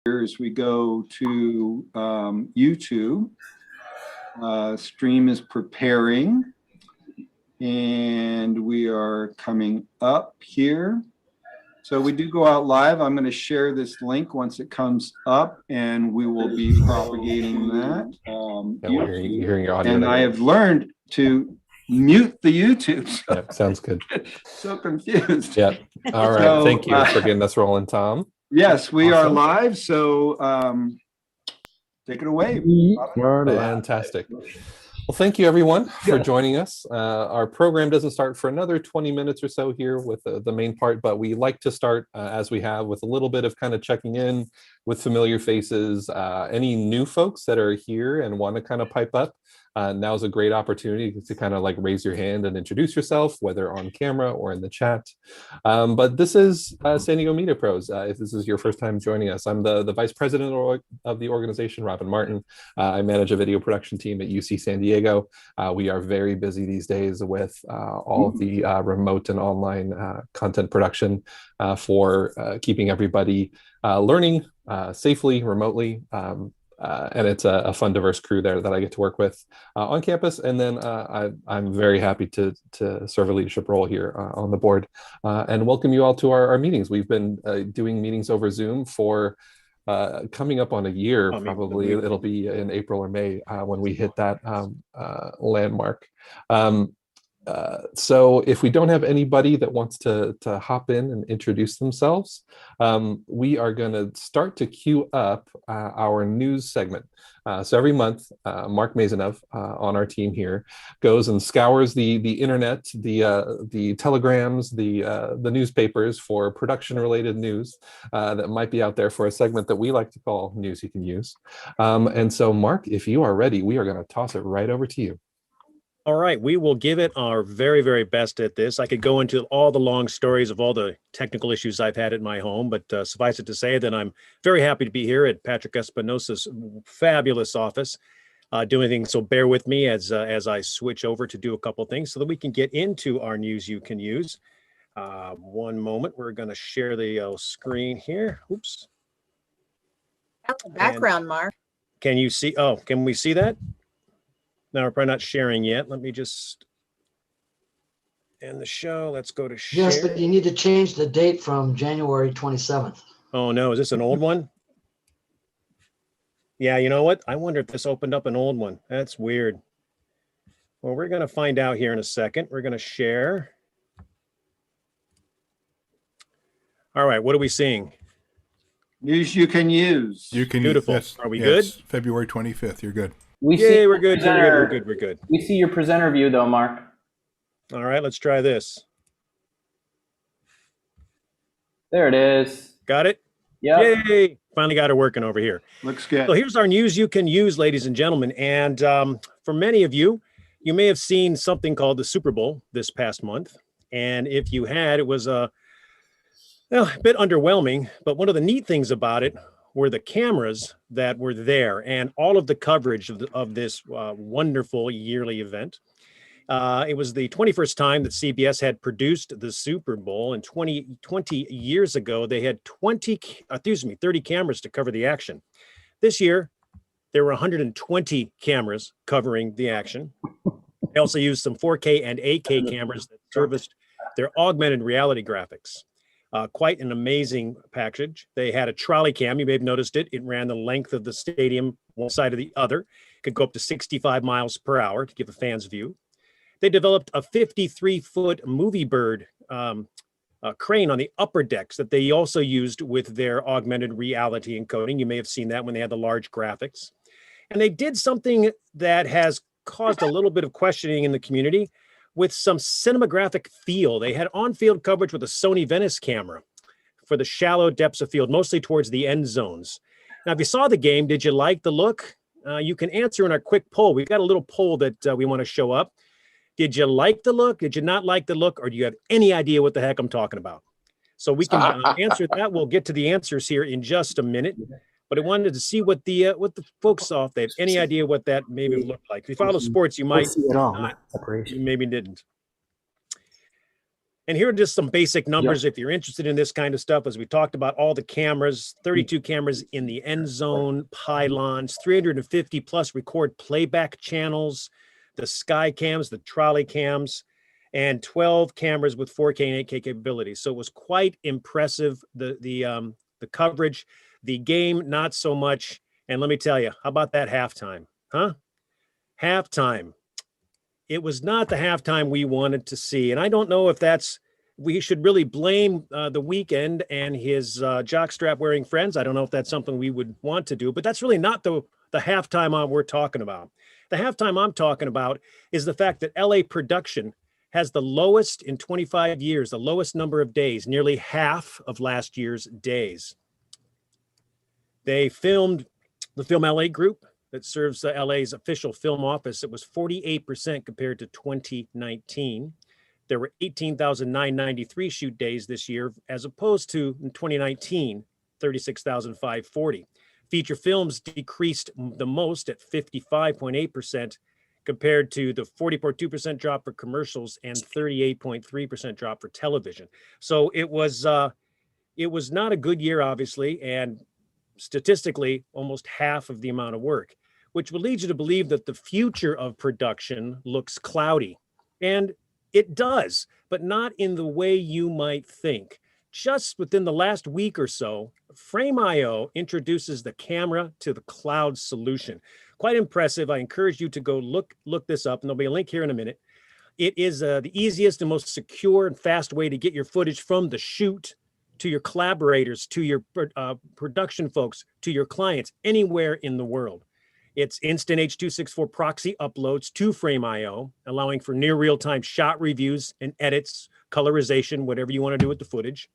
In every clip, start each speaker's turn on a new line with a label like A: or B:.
A: as we go to YouTube. Stream is preparing, and we are coming up here. So we do go out live. I'm going to share this link once it comes up, and we will be propagating that.
B: You're hearing your audio.
A: And I have learned to mute the YouTube. So
B: yeah, sounds good.
A: So confused.
B: Yeah. All right. So, thank you for getting us rolling, Tom.
A: Yes, we are live. So take it away.
B: Fantastic. Well, thank you everyone for joining us. Our program doesn't start for another 20 minutes or so here with the main part, but we like to start as we have with a little bit of kind of checking in with familiar faces. Any new folks that are here and want to kind of pipe up, now's a great opportunity to kind of like raise your hand and introduce yourself, whether on camera or in the chat. But this is SDMediaPros. If this is your first time joining us, I'm the vice president of the organization, Robin Martin. I manage a video production team at UC San Diego. We are very busy these days with all of the remote and online content production for keeping everybody learning safely, remotely. And it's a fun, diverse crew there that I get to work with on campus. And then I'm very happy to serve a leadership role here on the board and welcome you all to our meetings. We've been doing meetings over Zoom for coming up on a year. Probably it'll be in April or May when we hit that landmark. So if we don't have anybody that wants to hop in and introduce themselves, we are going to start to queue up our news segment. So every month, Mark Masonov on our team here goes and scours the internet, the telegrams, the newspapers for production-related news that might be out there for a segment that we like to call News You Can Use. And so, Mark, if you are ready, we are going to toss it right over to you.
C: All right, we will give it our very, very best at this. I could go into all the long stories of all the technical issues I've had at my home, but suffice it to say that I'm very happy to be here at Patrick Espinosa's fabulous office doing things. So bear with me as I switch over to do a couple things so that we can get into our News You Can Use. One moment, we're going to share the screen here. Oops.
D: Background, Mark.
C: Can you see? Oh, can we see that? No, we're probably not sharing yet. Let me just end the show. Let's go to share.
E: Yes, but you need to change the date from January 27th.
C: Oh, no. Is this an old one? Yeah, you know what? I wonder if this opened up an old one. That's weird. Well, we're going to find out here in a second. We're going to share. All right. What are we seeing?
A: News you can use.
F: You can
C: Beautiful.
F: Use, yes,
C: Are we
F: yes,
C: good?
F: February 25th. You're good.
C: We're good. We're good.
G: We see your presenter view though, Mark.
C: All right, let's try this.
G: There it is.
C: Got it?
G: Yeah.
C: Yay! Finally got it working over here.
A: Looks good.
C: So here's our News You Can Use, ladies and gentlemen. And for many of you, you may have seen something called the Super Bowl this past month. And if you had, it was a bit underwhelming. But one of the neat things about it were the cameras that were there and all of the coverage of this wonderful yearly event. It was the 21st time that CBS had produced the Super Bowl, and 20 years ago, they had 30 cameras to cover the action. This year, there were 120 cameras covering the action. They also used some 4K and 8K cameras that serviced their augmented reality graphics. Quite an amazing package. They had a trolley cam. You may have noticed it. It ran the length of the stadium, one side or the other. It could go up to 65 miles per hour to give a fan's view. They developed a 53-foot movie bird crane on the upper decks that they also used with their augmented reality encoding. You may have seen that when they had the large graphics. And they did something that has caused a little bit of questioning in the community with some cinematographic feel. They had on-field coverage with a Sony Venice camera for the shallow depths of field, mostly towards the end zones. Now, if you saw the game, did you like the look? You can answer in our quick poll. We've got a little poll that we want to show up. Did you like the look? Did you not like the look? Or do you have any idea what the heck I'm talking about? So we can answer that. We'll get to the answers here in just a minute. But I wanted to see what the folks saw, if they have any idea what that maybe looked like. If you follow sports, you might not. You maybe didn't. And here are just some basic numbers if you're interested in this kind of stuff. As we talked about, all the cameras, 32 cameras in the end zone, pylons, 350 plus record playback channels, the sky cams, the trolley cams, and 12 cameras with 4K and 8K capabilities. So it was quite impressive, the coverage. The game, not so much. And let me tell you, how about that halftime? Huh? Halftime. It was not the halftime we wanted to see. And I don't know if we should really blame the Weeknd and his jockstrap wearing friends. I don't know if that's something we would want to do, but that's really not the halftime we're talking about. The halftime I'm talking about is the fact that LA production has the lowest in 25 years, the lowest number of days, nearly half of last year's days. They filmed the Film LA group that serves LA's official film office. It was 48% compared to 2019. There were 18,993 shoot days this year, as opposed to in 2019, 36,540. Feature films decreased the most at 55.8% compared to the 40.2% drop for commercials and 38.3% drop for television. So it was not a good year, obviously, and statistically almost half of the amount of work, which will lead you to believe that the future of production looks cloudy. And it does, but not in the way you might think. Just within the last week or so, Frame.io introduces the camera to the cloud solution. Quite impressive. I encourage you to go look this up, and there'll be a link here in a minute. It is the easiest and most secure and fast way to get your footage from the shoot to your collaborators, to your production folks, to your clients, anywhere in the world. It's instant H.264 proxy uploads to Frame.io, allowing for near real-time shot reviews and edits, colorization, whatever you want to do with the footage.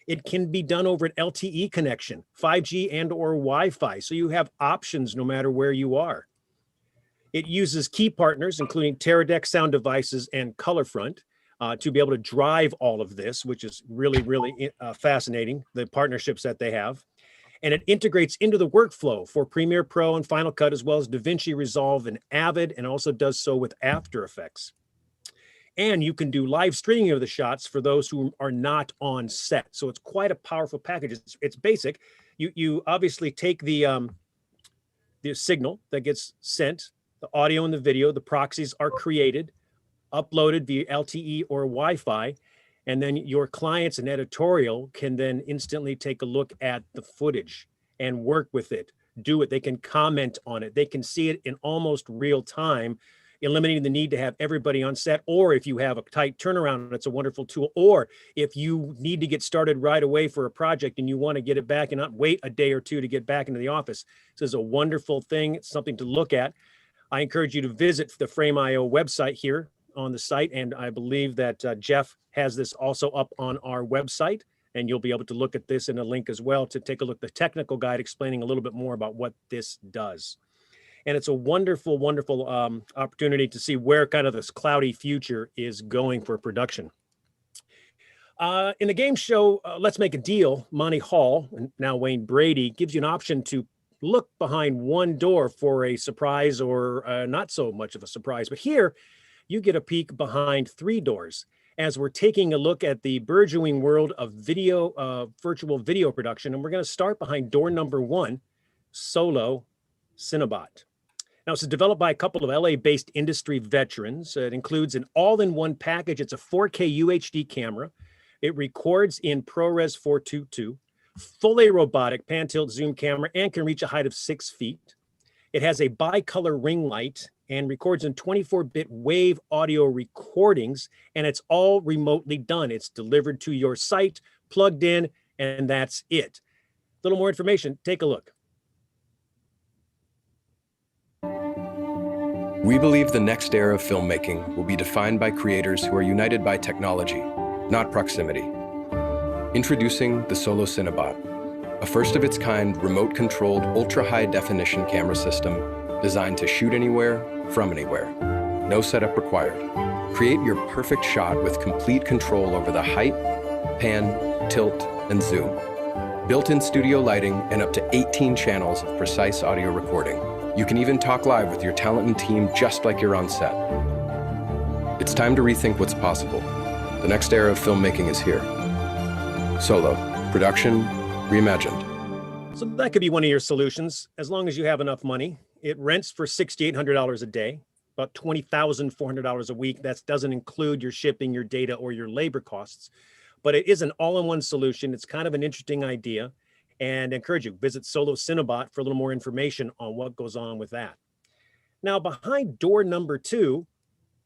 C: It can be done over an LTE connection, 5G and or Wi-Fi, so you have options no matter where you are. It uses key partners, including Teradek Sound Devices and Colorfront, to be able to drive all of this, which is really, really fascinating, the partnerships that they have. And it integrates into the workflow for Premiere Pro and Final Cut, as well as DaVinci Resolve and Avid, and also does so with After Effects. And you can do live streaming of the shots for those who are not on set. So it's quite a powerful package. It's basic. You obviously take the signal that gets sent, the audio and the video, the proxies are created, uploaded via LTE or Wi-Fi, and then your clients and editorial can then instantly take a look at the footage and work with it, do it. They can comment on it. They can see it in almost real time, eliminating the need to have everybody on set. Or if you have a tight turnaround, it's a wonderful tool. Or if you need to get started right away for a project and you want to get it back and not wait a day or two to get back into the office, this is a wonderful thing. It's something to look at. I encourage you to visit the Frame.io website here on the site, and I believe that Jeff has this also up on our website, and you'll be able to look at this in a link as well to take a look at the technical guide explaining a little bit more about what this does. And it's a wonderful, wonderful opportunity to see where kind of this cloudy future is going for production. In the game show, Let's Make a Deal, Monty Hall, and now Wayne Brady, gives you an option to look behind one door for a surprise or not so much of a surprise. But here, you get a peek behind three doors as we're taking a look at the burgeoning world of video, virtual video production. And we're going to start behind door number one, Solo Cinebot. Now, it's developed by a couple of LA-based industry veterans. It includes an all-in-one package. It's a 4K UHD camera. It records in ProRes 422, fully robotic pan-tilt zoom camera, and can reach a height of 6 feet. It has a bicolor ring light and records in 24-bit wave audio recordings, and it's all remotely done. It's delivered to your site, plugged in, and that's it. A little more information, take a look.
D: We believe the next era of filmmaking will be defined by creators who are united by technology, not proximity. Introducing the Solo Cinebot, a first-of-its-kind remote-controlled ultra-high-definition camera system designed to shoot anywhere, from anywhere. No setup required. Create your perfect shot with complete control over the height, pan, tilt, and zoom. Built-in studio lighting and up to 18 channels of precise audio recording. You can even talk live with your talent and team just like you're on set. It's time to rethink what's possible. The next era of filmmaking is here. Solo, production, reimagined.
C: So that could be one of your solutions, as long as you have enough money. It rents for $6,800 a day, about $20,400 a week. That doesn't include your shipping, your data, or your labor costs. But it is an all-in-one solution. It's kind of an interesting idea, and I encourage you, visit Solo Cinebot for a little more information on what goes on with that. Now, behind door number 2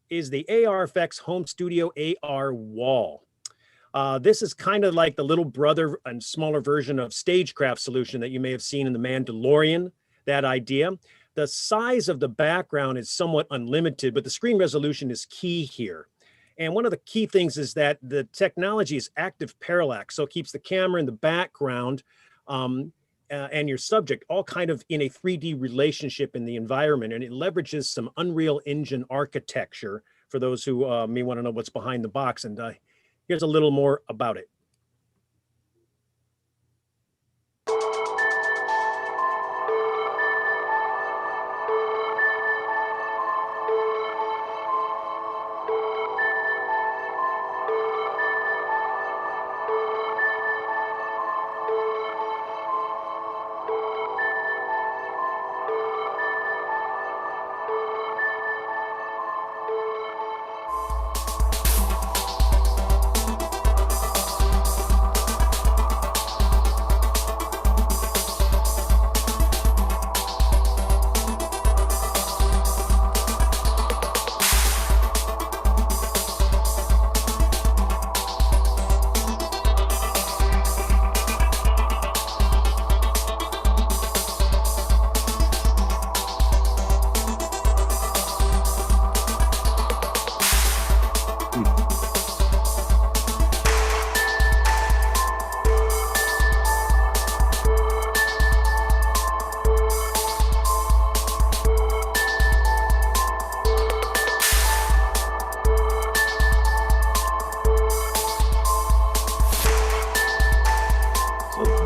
C: is the ARFX Home Studio AR wall. This is kind of like the little brother and smaller version of Stagecraft solution that you may have seen in The Mandalorian, that idea. The size of the background is somewhat unlimited, but the screen resolution is key here. And one of the key things is that the technology is active parallax, so it keeps the camera in the background and your subject all kind of in a 3D relationship in the environment, and it leverages some Unreal Engine architecture for those who may want to know what's behind the box. And here's a little more about it.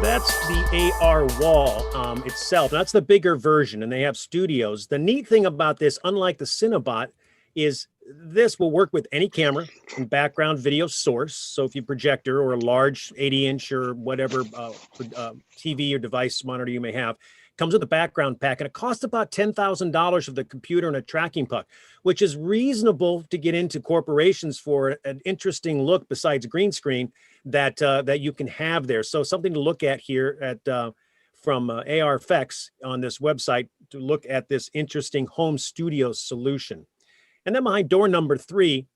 C: That's the AR wall itself. That's the bigger version, and they have studios. The neat thing about this, unlike the Cinebot, is this will work with any camera and background video source. So if you projector or a large 80-inch or whatever TV or device monitor you may have, comes with a background pack, and it costs about $10,000 for the computer and a tracking puck, which is reasonable to get into corporations for an interesting look besides green screen that that you can have there. So something to look at here at from ARFX on this website to look at this interesting home studio solution. And then behind door number 3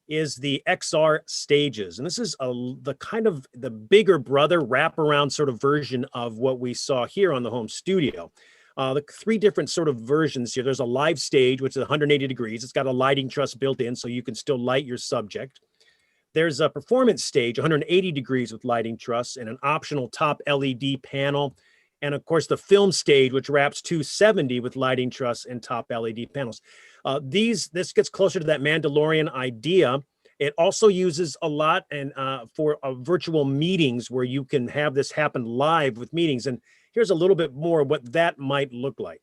C: is the XR stages. And this is the kind of the bigger brother wraparound sort of version of what we saw here on the home studio. The 3 different sort of versions here. There's a live stage, which is 180 degrees. It's got a lighting truss built in, so you can still light your subject. There's a performance stage, 180 degrees with lighting truss and an optional top LED panel. And of course, the film stage, which wraps 270 with lighting truss and top LED panels. This gets closer to that Mandalorian idea. It also uses a lot and for virtual meetings where you can have this happen live with meetings. And here's a little bit more what that might look like.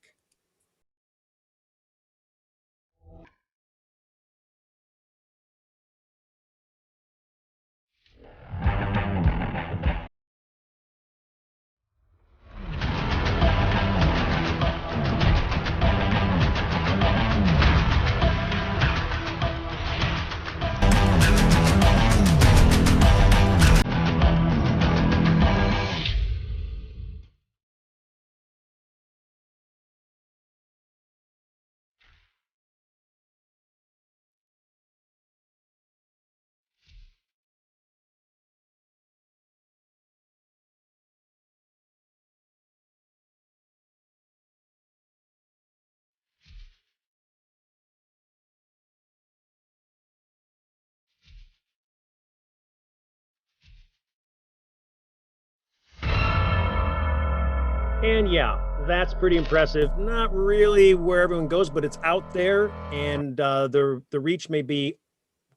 C: And yeah, that's pretty impressive. Not really where everyone goes, but it's out there, and the reach may be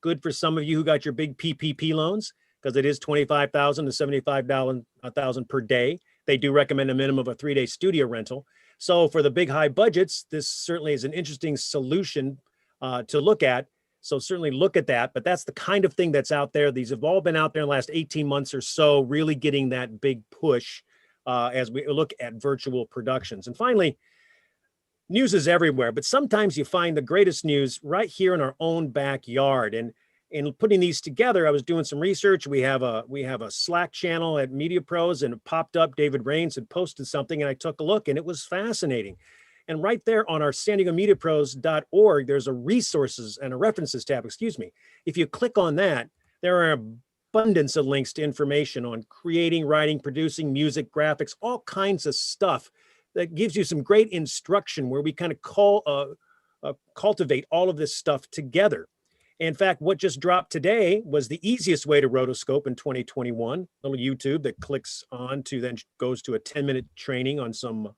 C: good for some of you who got your big PPP loans, because it is $25,000 to $75,000 per day. They do recommend a minimum of a 3-day studio rental. So for the big high budgets, this certainly is an interesting solution to look at. So certainly look at that, but that's the kind of thing that's out there. These have all been out there in the last 18 months or so, really getting that big push as we look at virtual productions. And finally, news is everywhere, but sometimes you find the greatest news right here in our own backyard. And in putting these together, I was doing some research. We have a Slack channel at MediaPros, and it popped up. David Rains had posted something, and I took a look, and it was fascinating. And right there on our SanDiegoMediaPros.org, there's a resources and a references tab, excuse me. If you click on that, there are abundance of links to information on creating, writing, producing, music, graphics, all kinds of stuff that gives you some great instruction where we kind of cultivate all of this stuff together. In fact, what just dropped today was the easiest way to rotoscope in 2021, a little YouTube that clicks on to then goes to a 10-minute training on some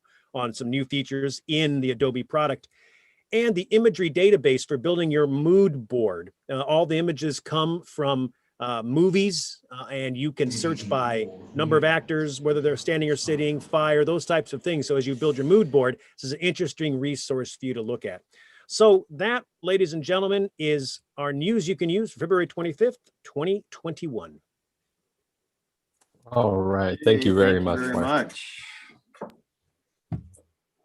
C: new features in the Adobe product, and the imagery database for building your mood board. All the images come from movies, and you can search by number of actors, whether they're standing or sitting, fire, those types of things. So as you build your mood board, this is an interesting resource for you to look at. So that, ladies and gentlemen, is our news you can use for February 25th, 2021.
B: All right. Thank you very much,
A: very
B: Mark.
A: much.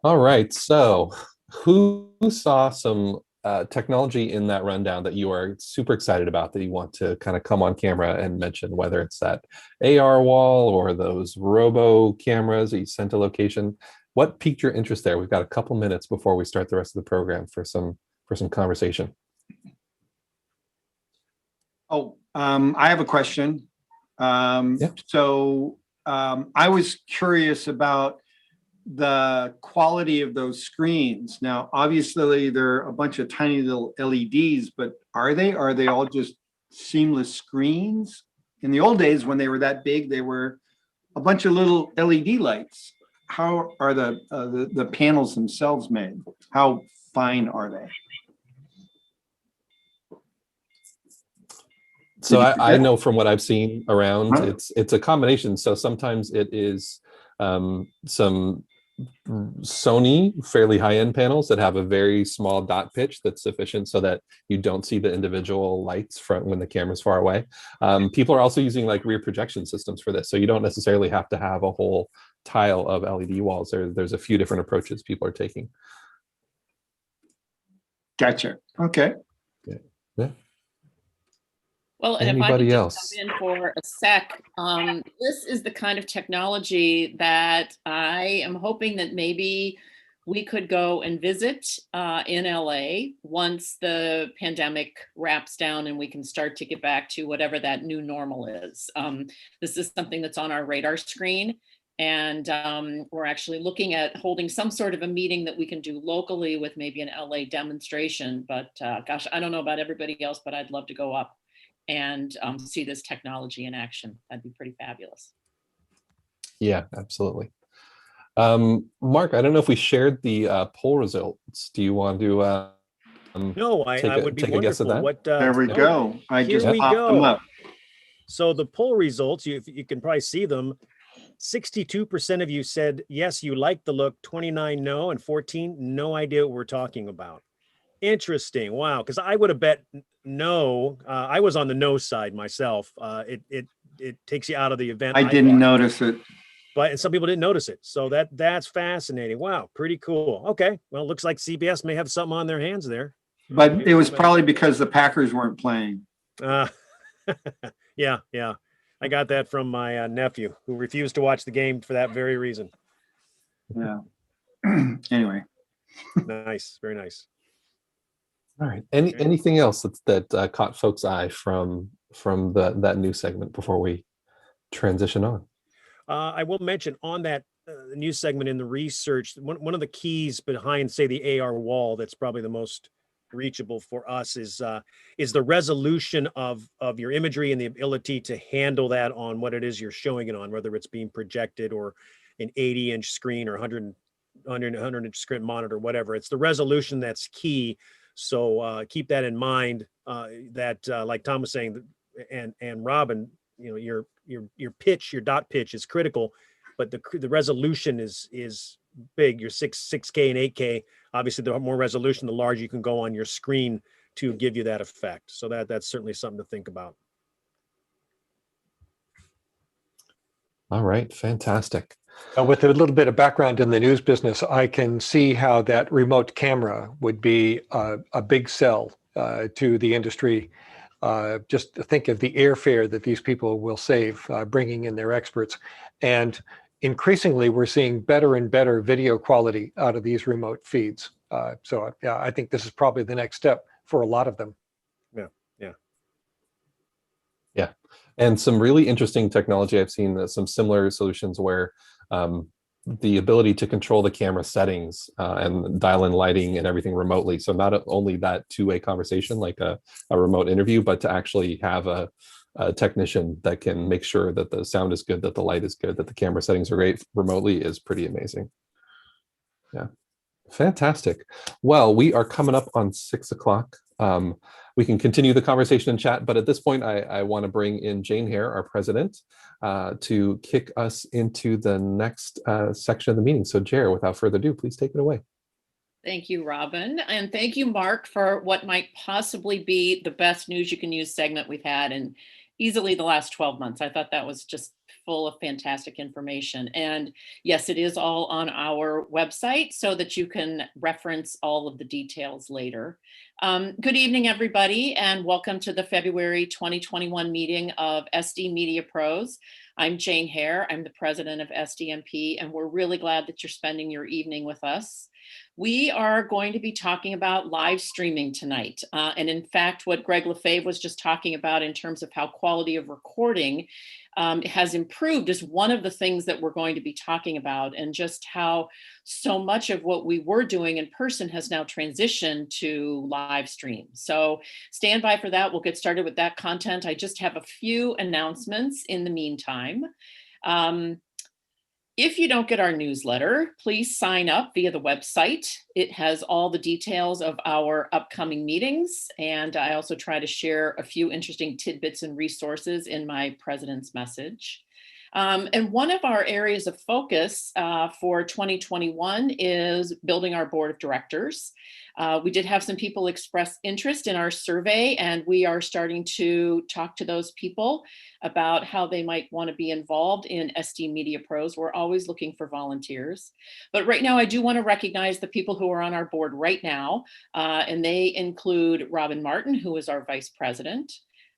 B: All right. So who saw some technology in that rundown that you are super excited about that you want to kind of come on camera and mention, whether it's that AR wall or those robo cameras that you sent to location? What piqued your interest there? We've got a couple minutes before we start the rest of the program for some conversation.
A: Oh, I have a question. So I was curious about the quality of those screens. Now, obviously, they're a bunch of tiny little LEDs, but are they all just seamless screens? In the old days, when they were that big, they were a bunch of little LED lights. How are the panels themselves made? How fine are they?
B: So I know from what I've seen around, it's a combination. So sometimes it is some Sony fairly high-end panels that have a very small dot pitch that's sufficient so that you don't see the individual lights from when the camera's far away. People are also using like rear projection systems for this, so you don't necessarily have to have a whole tile of LED walls. There's a few different approaches people are taking.
A: Gotcha. Okay.
B: Yeah.
F: Well, and
B: Anybody
F: if I could
B: else?
F: just jump in for a sec, this is the kind of technology that I am hoping that maybe we could go and visit in LA once the pandemic wraps down and we can start to get back to whatever that new normal is. This is something that's on our radar screen. And we're actually looking at holding some sort of a meeting that we can do locally with maybe an LA demonstration. But gosh, I don't know about everybody else, but I'd love to go up and see this technology in action. That'd be pretty fabulous.
B: Yeah, absolutely. Mark, I don't know if we shared the poll results. Do you want to
C: No, I would be
B: take a guess at
C: wonderful.
B: that?
A: There we go. I
C: Here
A: just
C: we
A: popped them
C: go.
A: up.
C: So the poll results, you can probably see them. 62% of you said, yes, you like the look, 29 no, and 14 no idea what we're talking about. Interesting. Wow. Because I would have bet no. I was on the no side myself. It takes you out of the event.
A: I didn't notice it.
C: But some people didn't notice it. So that's fascinating. Wow. Pretty cool. Okay. Well, it looks like CBS may have something on their hands there.
A: But it was probably because the Packers weren't playing.
C: Yeah. I got that from my nephew who refused to watch the game for that very reason.
A: Yeah. Anyway.
C: Nice. Very nice.
B: All right. Anything else that caught folks' eye from that new segment before we transition on?
C: I will mention on that news segment in the research, one of the keys behind, say, the AR wall that's probably the most reachable for us is the resolution of your imagery and the ability to handle that on what it is you're showing it on, whether it's being projected or an 80-inch screen or 100-inch screen monitor, whatever. It's the resolution that's key. So keep that in mind. That like Tom was saying, and Robin, your pitch, your dot pitch is critical, but the resolution is big. Your 6K and 8K. Obviously, the more resolution, the larger you can go on your screen to give you that effect. So that's certainly something to think about.
B: All right, fantastic.
H: With a little bit of background in the news business, I can see how that remote camera would be a big sell to the industry. Just think of the airfare that these people will save, bringing in their experts. And increasingly, we're seeing better and better video quality out of these remote feeds. So yeah, I think this is probably the next step for a lot of them.
B: Yeah, and some really interesting technology. I've seen some similar solutions where the ability to control the camera settings and dial in lighting and everything remotely. So not only that two-way conversation like a remote interview, but to actually have a technician that can make sure that the sound is good, that the light is good, that the camera settings are great remotely is pretty amazing. Yeah, fantastic. Well, we are coming up on 6 o'clock. We can continue the conversation in chat, but at this point, I want to bring in Jane Hare, our president, to kick us into the next section of the meeting. So Jer, without further ado, please take it away.
F: Thank you, Robin. And thank you, Mark, for what might possibly be the best news you can use segment we've had in easily the last 12 months. I thought that was just full of fantastic information. And yes, it is all on our website so that you can reference all of the details later. Good evening, everybody, and welcome to the February 2021 meeting of SDMediaPros. I'm Jane Hare. I'm the president of SDMP, and we're really glad that you're spending your evening with us. We are going to be talking about live streaming tonight. And in fact, what Greg Lefebvre was just talking about in terms of how quality of recording has improved is one of the things that we're going to be talking about, and just how so much of what we were doing in person has now transitioned to live stream. So stand by for that. We'll get started with that content. I just have a few announcements in the meantime. If you don't get our newsletter, please sign up via the website. It has all the details of our upcoming meetings, and I also try to share a few interesting tidbits and resources in my president's message. And one of our areas of focus for 2021 is building our board of directors. We did have some people express interest in our survey, and we are starting to talk to those people about how they might want to be involved in SDMediaPros. We're always looking for volunteers. But right now, I do want to recognize the people who are on our board right now, and they include Robin Martin, who is our vice president.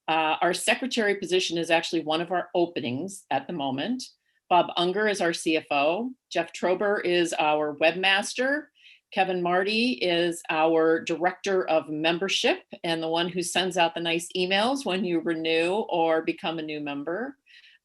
F: Our secretary position is actually one of our openings at the moment. Bob Unger is our CFO. Jeff Trober is our webmaster. Kevin Marty is our director of membership and the one who sends out the nice emails when you renew or become a new member.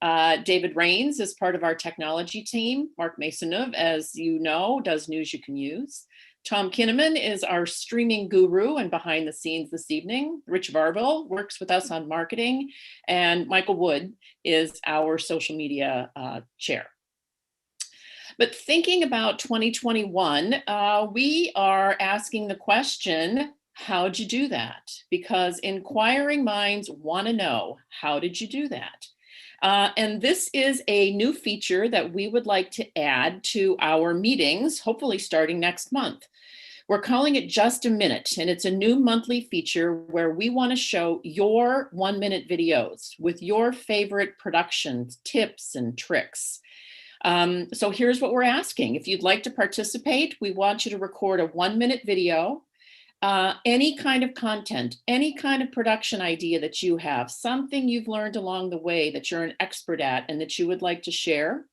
F: David Rains is part of our technology team. Mark Masonov, as you know, does News You Can Use. Tom Kinnaman is our streaming guru and behind the scenes this evening. Rich Varvel works with us on marketing, and Michael Wood is our social media chair. But thinking about 2021, we are asking the question, how'd you do that? Because inquiring minds want to know, how did you do that? And this is a new feature that we would like to add to our meetings, hopefully starting next month. We're calling it Just a Minute, and it's a new monthly feature where we want to show your 1-minute videos with your favorite productions, tips, and tricks. So here's what we're asking. If you'd like to participate, we want you to record a 1-minute video, any kind of content, any kind of production idea that you have, something you've learned along the way that you're an expert at and that you would like to share.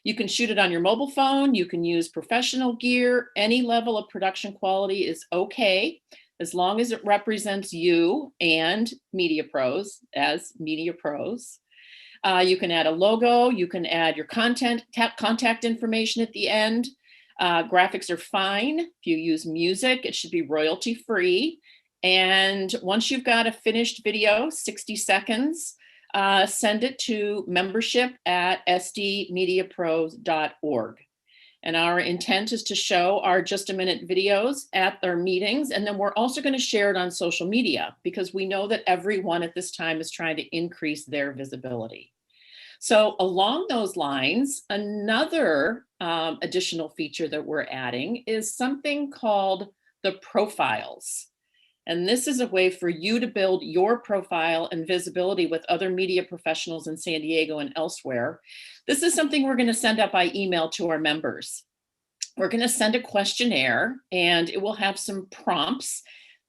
F: You can shoot it on your mobile phone. You can use professional gear. Any level of production quality is okay, as long as it represents you and MediaPros as MediaPros. You can add a logo. You can add your contact information at the end. Graphics are fine. If you use music, it should be royalty free. And once you've got a finished video, 60 seconds, send it to membership@sdmediapros.org. And our intent is to show our Just a Minute videos at their meetings. And then we're also going to share it on social media because we know that everyone at this time is trying to increase their visibility. So along those lines, another additional feature that we're adding is something called the profiles. And this is a way for you to build your profile and visibility with other media professionals in San Diego and elsewhere. This is something we're going to send out by email to our members. We're going to send a questionnaire, and it will have some prompts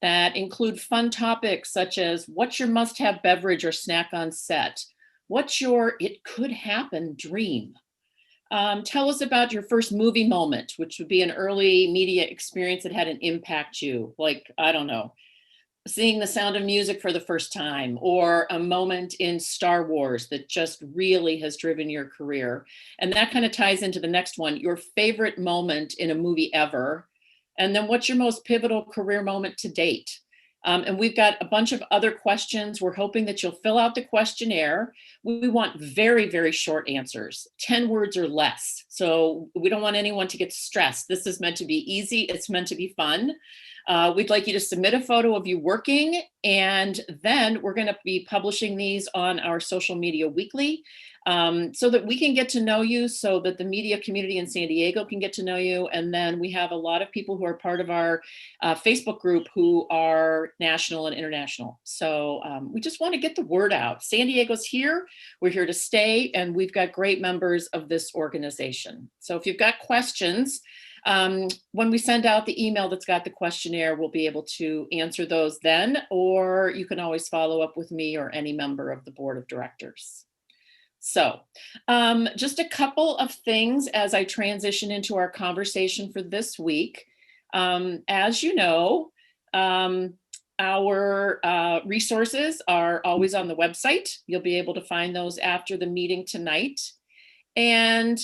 F: that include fun topics such as what's your must-have beverage or snack on set? What's your it could happen dream? Tell us about your first movie moment, which would be an early media experience that had an impact you, like, I don't know, seeing The Sound of Music for the first time, or a moment in Star Wars that just really has driven your career. And that kind of ties into the next one, your favorite moment in a movie ever. And then what's your most pivotal career moment to date? And we've got a bunch of other questions. We're hoping that you'll fill out the questionnaire. We want very, very short answers, 10 words or less. So we don't want anyone to get stressed. This is meant to be easy. It's meant to be fun. We'd like you to submit a photo of you working, and then we're going to be publishing these on our social media weekly, so that we can get to know you, so that the media community in San Diego can get to know you. And then we have a lot of people who are part of our Facebook group who are national and international. So we just want to get the word out. San Diego's here. We're here to stay, and we've got great members of this organization. So if you've got questions, when we send out the email that's got the questionnaire, we'll be able to answer those then, or you can always follow up with me or any member of the board of directors. So just a couple of things as I transition into our conversation for this week. As you know, our resources are always on the website. You'll be able to find those after the meeting tonight. And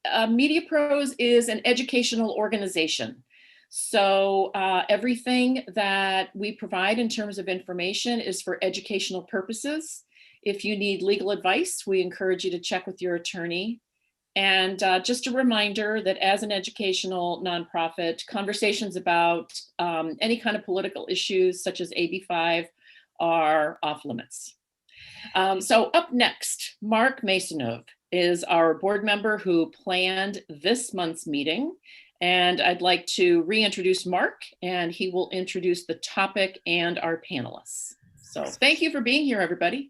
F: MediaPros is an educational organization. So everything that we provide in terms of information is for educational purposes. If you need legal advice, we encourage you to check with your attorney. And just a reminder that as an educational nonprofit, conversations about any kind of political issues such as AB5 are off limits. So up next, Mark Masonov is our board member who planned this month's meeting. And I'd like to reintroduce Mark, and he will introduce the topic and our panelists. So thank you for being here, everybody.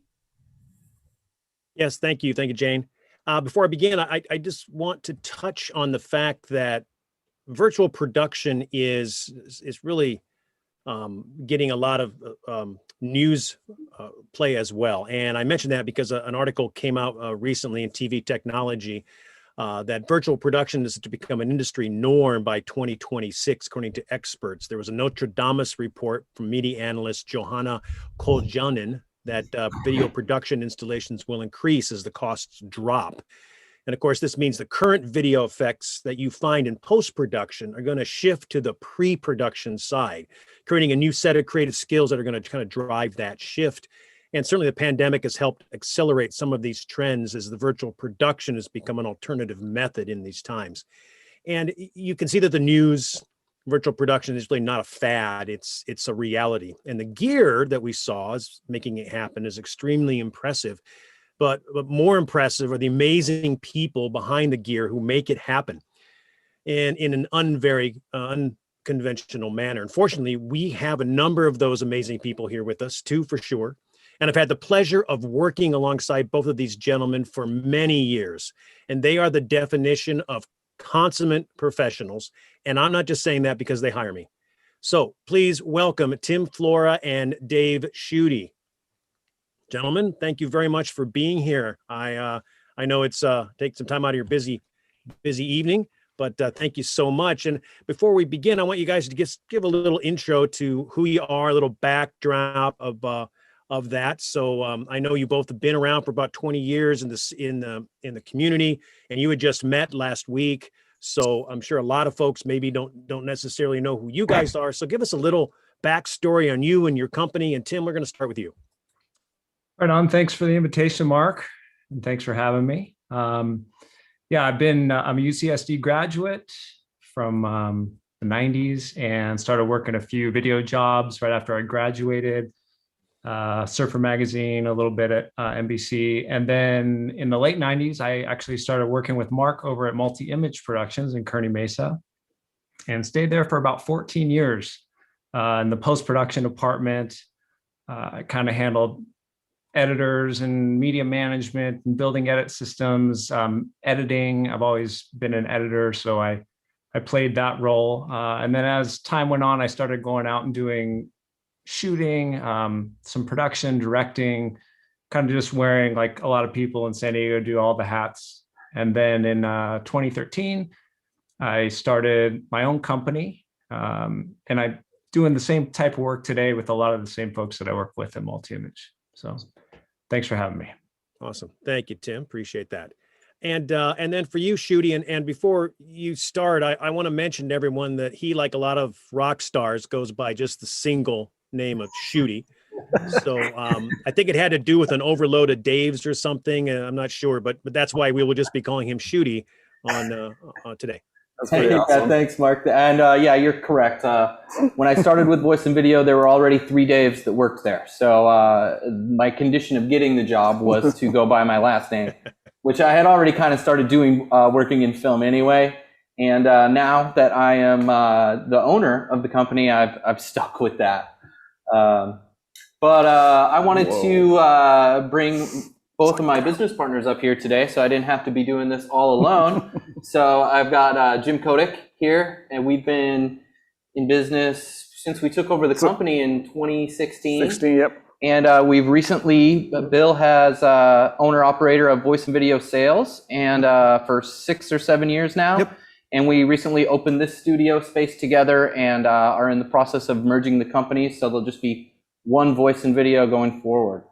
C: Yes, thank you. Thank you, Jane. Before I begin, I just want to touch on the fact that virtual production is really getting a lot of news play as well. And I mentioned that because an article came out recently in TV Technology that virtual production is to become an industry norm by 2026, according to experts. There was a Notre Dame report from media analyst Johanna Koljanen that video production installations will increase as the costs drop. And of course, this means the current video effects that you find in post-production are going to shift to the pre-production side, creating a new set of creative skills that are going to kind of drive that shift. And certainly the pandemic has helped accelerate some of these trends as the virtual production has become an alternative method in these times. And you can see that the news virtual production is really not a fad, it's a reality. And the gear that we saw is making it happen is extremely impressive. But more impressive are the amazing people behind the gear who make it happen, and in an unconventional manner. Unfortunately, we have a number of those amazing people here with us, two for sure. And I've had the pleasure of working alongside both of these gentlemen for many years. And they are the definition of consummate professionals. And I'm not just saying that because they hire me. So please welcome Tim Flora and Dave Schutte. Gentlemen, thank you very much for being here. I know it's take some time out of your busy evening, but thank you so much. And before we begin, I want you guys to give a little intro to who you are, a little backdrop of that. So I know you both have been around for about 20 years in the community, and you had just met last week. So I'm sure a lot of folks maybe don't necessarily know who you guys are. So give us a little backstory on you and your company. And Tim, we're going to start with you.
I: Right on. Thanks for the invitation, Mark, and thanks for having me. Yeah, I'm a UCSD graduate from the 90s and started working a few video jobs right after I graduated. Surfer Magazine, a little bit at NBC. And then in the late 90s, I actually started working with Mark over at Multi-Image Productions in Kearny Mesa and stayed there for about 14 years. in the post-production department. I kind of handled editors and media management and building edit systems, editing. I've always been an editor, so I played that role. And then as time went on, I started going out and doing shooting, some production, directing, kind of just wearing, like a lot of people in San Diego do, all the hats. And then in 2013, I started my own company, and I'm doing the same type of work today with a lot of the same folks that I work with at Multi-Image. So thanks for having me.
C: Awesome. Thank you, Tim. Appreciate that. And then for you, Shooty, and before you start, I want to mention to everyone that he, like a lot of rock stars, goes by just the single name of Shooty. So I think it had to do with an overload of Daves or something. I'm not sure, but that's why we will just be calling him Shooty on today.
G: Hey, awesome. Thanks, Mark. And yeah, you're correct. When I started with voice and video, there were already 3 Daves that worked there. So my condition of getting the job was to go by my last name, which I had already kind of started doing, working in film anyway. And now that I am the owner of the company, I've stuck with that. But I wanted to bring both of my business partners up here today, so I didn't have to be doing this all alone. So I've got Jim Kotick here, and we've been in business since we took over the company in 2016.
J: Yep.
G: And we've recently, Bill has owner-operator of voice and video sales, and for 6 or 7 years now.
J: Yep.
G: And we recently opened this studio space together and are in the process of merging the companies, so there'll just be one voice and video going forward.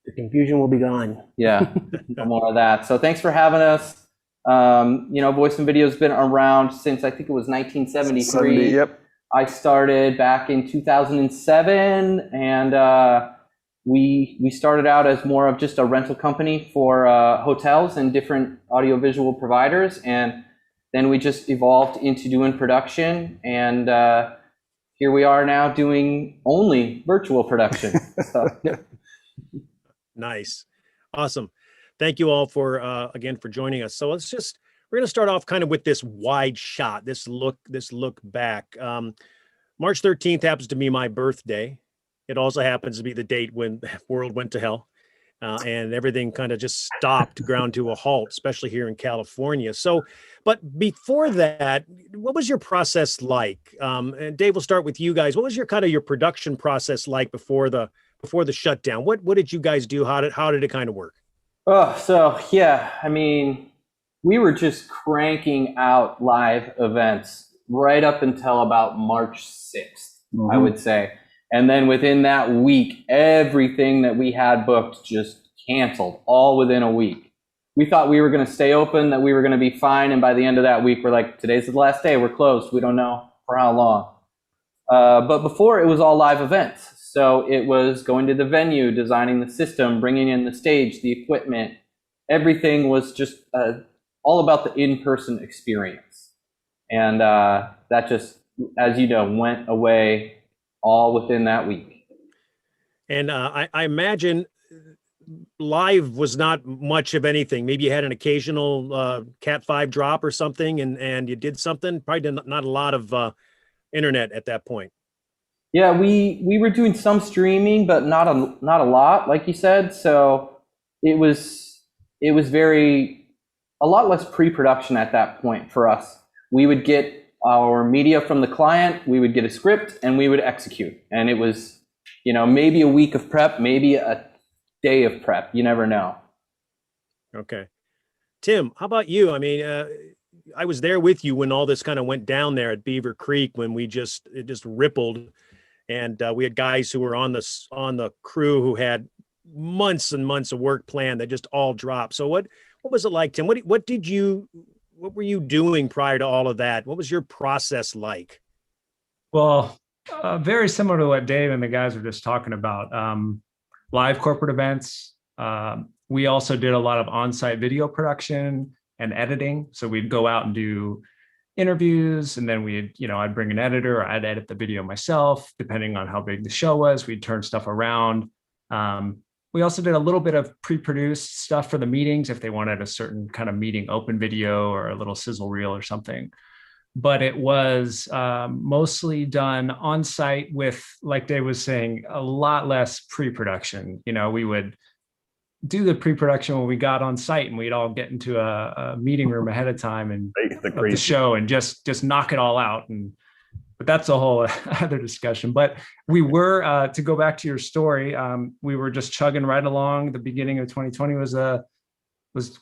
J: The confusion will be gone.
G: Yeah, no more of that. So thanks for having us. You know, voice and video has been around since I think it was 1973.
J: Yep.
G: I started back in 2007, and we started out as more of just a rental company for hotels and different audiovisual providers, and then we just evolved into doing production, and here we are now doing only virtual production. So.
C: Nice. Awesome. Thank you all for, again, for joining us. So we're going to start off kind of with this wide shot, this look back. March 13th happens to be my birthday. It also happens to be the date when the world went to hell, and everything kind of just stopped, ground to a halt, especially here in California. So, but before that, what was your process like? And Dave, we'll start with you guys. What was your production process like before the shutdown? What did you guys do? How did it kind of work?
G: Oh, so yeah, I mean, we were just cranking out live events right up until about March 6th, I would say. And then within that week, everything that we had booked just canceled, all within a week. We thought we were going to stay open, that we were going to be fine. And by the end of that week, we're like, today's the last day, we're closed. We don't know for how long. But before, it was all live events. So it was going to the venue, designing the system, bringing in the stage, the equipment. Everything was just all about the in-person experience. And that just, as you know, went away all within that week.
C: And I imagine live was not much of anything. Maybe you had an occasional Cat 5 drop or something, and you did something. Probably not a lot of internet at that point.
G: Yeah, we were doing some streaming, but not a lot, like you said. So it was a lot less pre-production at that point for us. We would get our media from the client, we would get a script, and we would execute. And it was, you know, maybe a week of prep, maybe a day of prep. You never know.
C: Okay. Tim, how about you? I mean, I was there with you when all this kind of went down there at Beaver Creek, when it just rippled. And we had guys who were on the crew who had months and months of work planned that just all dropped. So what was it like, Tim? What were you doing prior to all of that? What was your process like?
I: Well, very similar to what Dave and the guys were just talking about. Live corporate events. We also did a lot of on-site video production and editing. So we'd go out and do interviews, and then I'd bring an editor, or I'd edit the video myself, depending on how big the show was. We'd turn stuff around. We also did a little bit of pre-produced stuff for the meetings if they wanted a certain kind of meeting open video or a little sizzle reel or something. but it was mostly done on site with, like Dave was saying, a lot less pre-production. We would do the pre-production when we got on site, and we'd all get into a meeting room ahead of time and the show and just knock it all out. But that's a whole other discussion. But we were, to go back to your story, we were just chugging right along. The beginning of 2020 was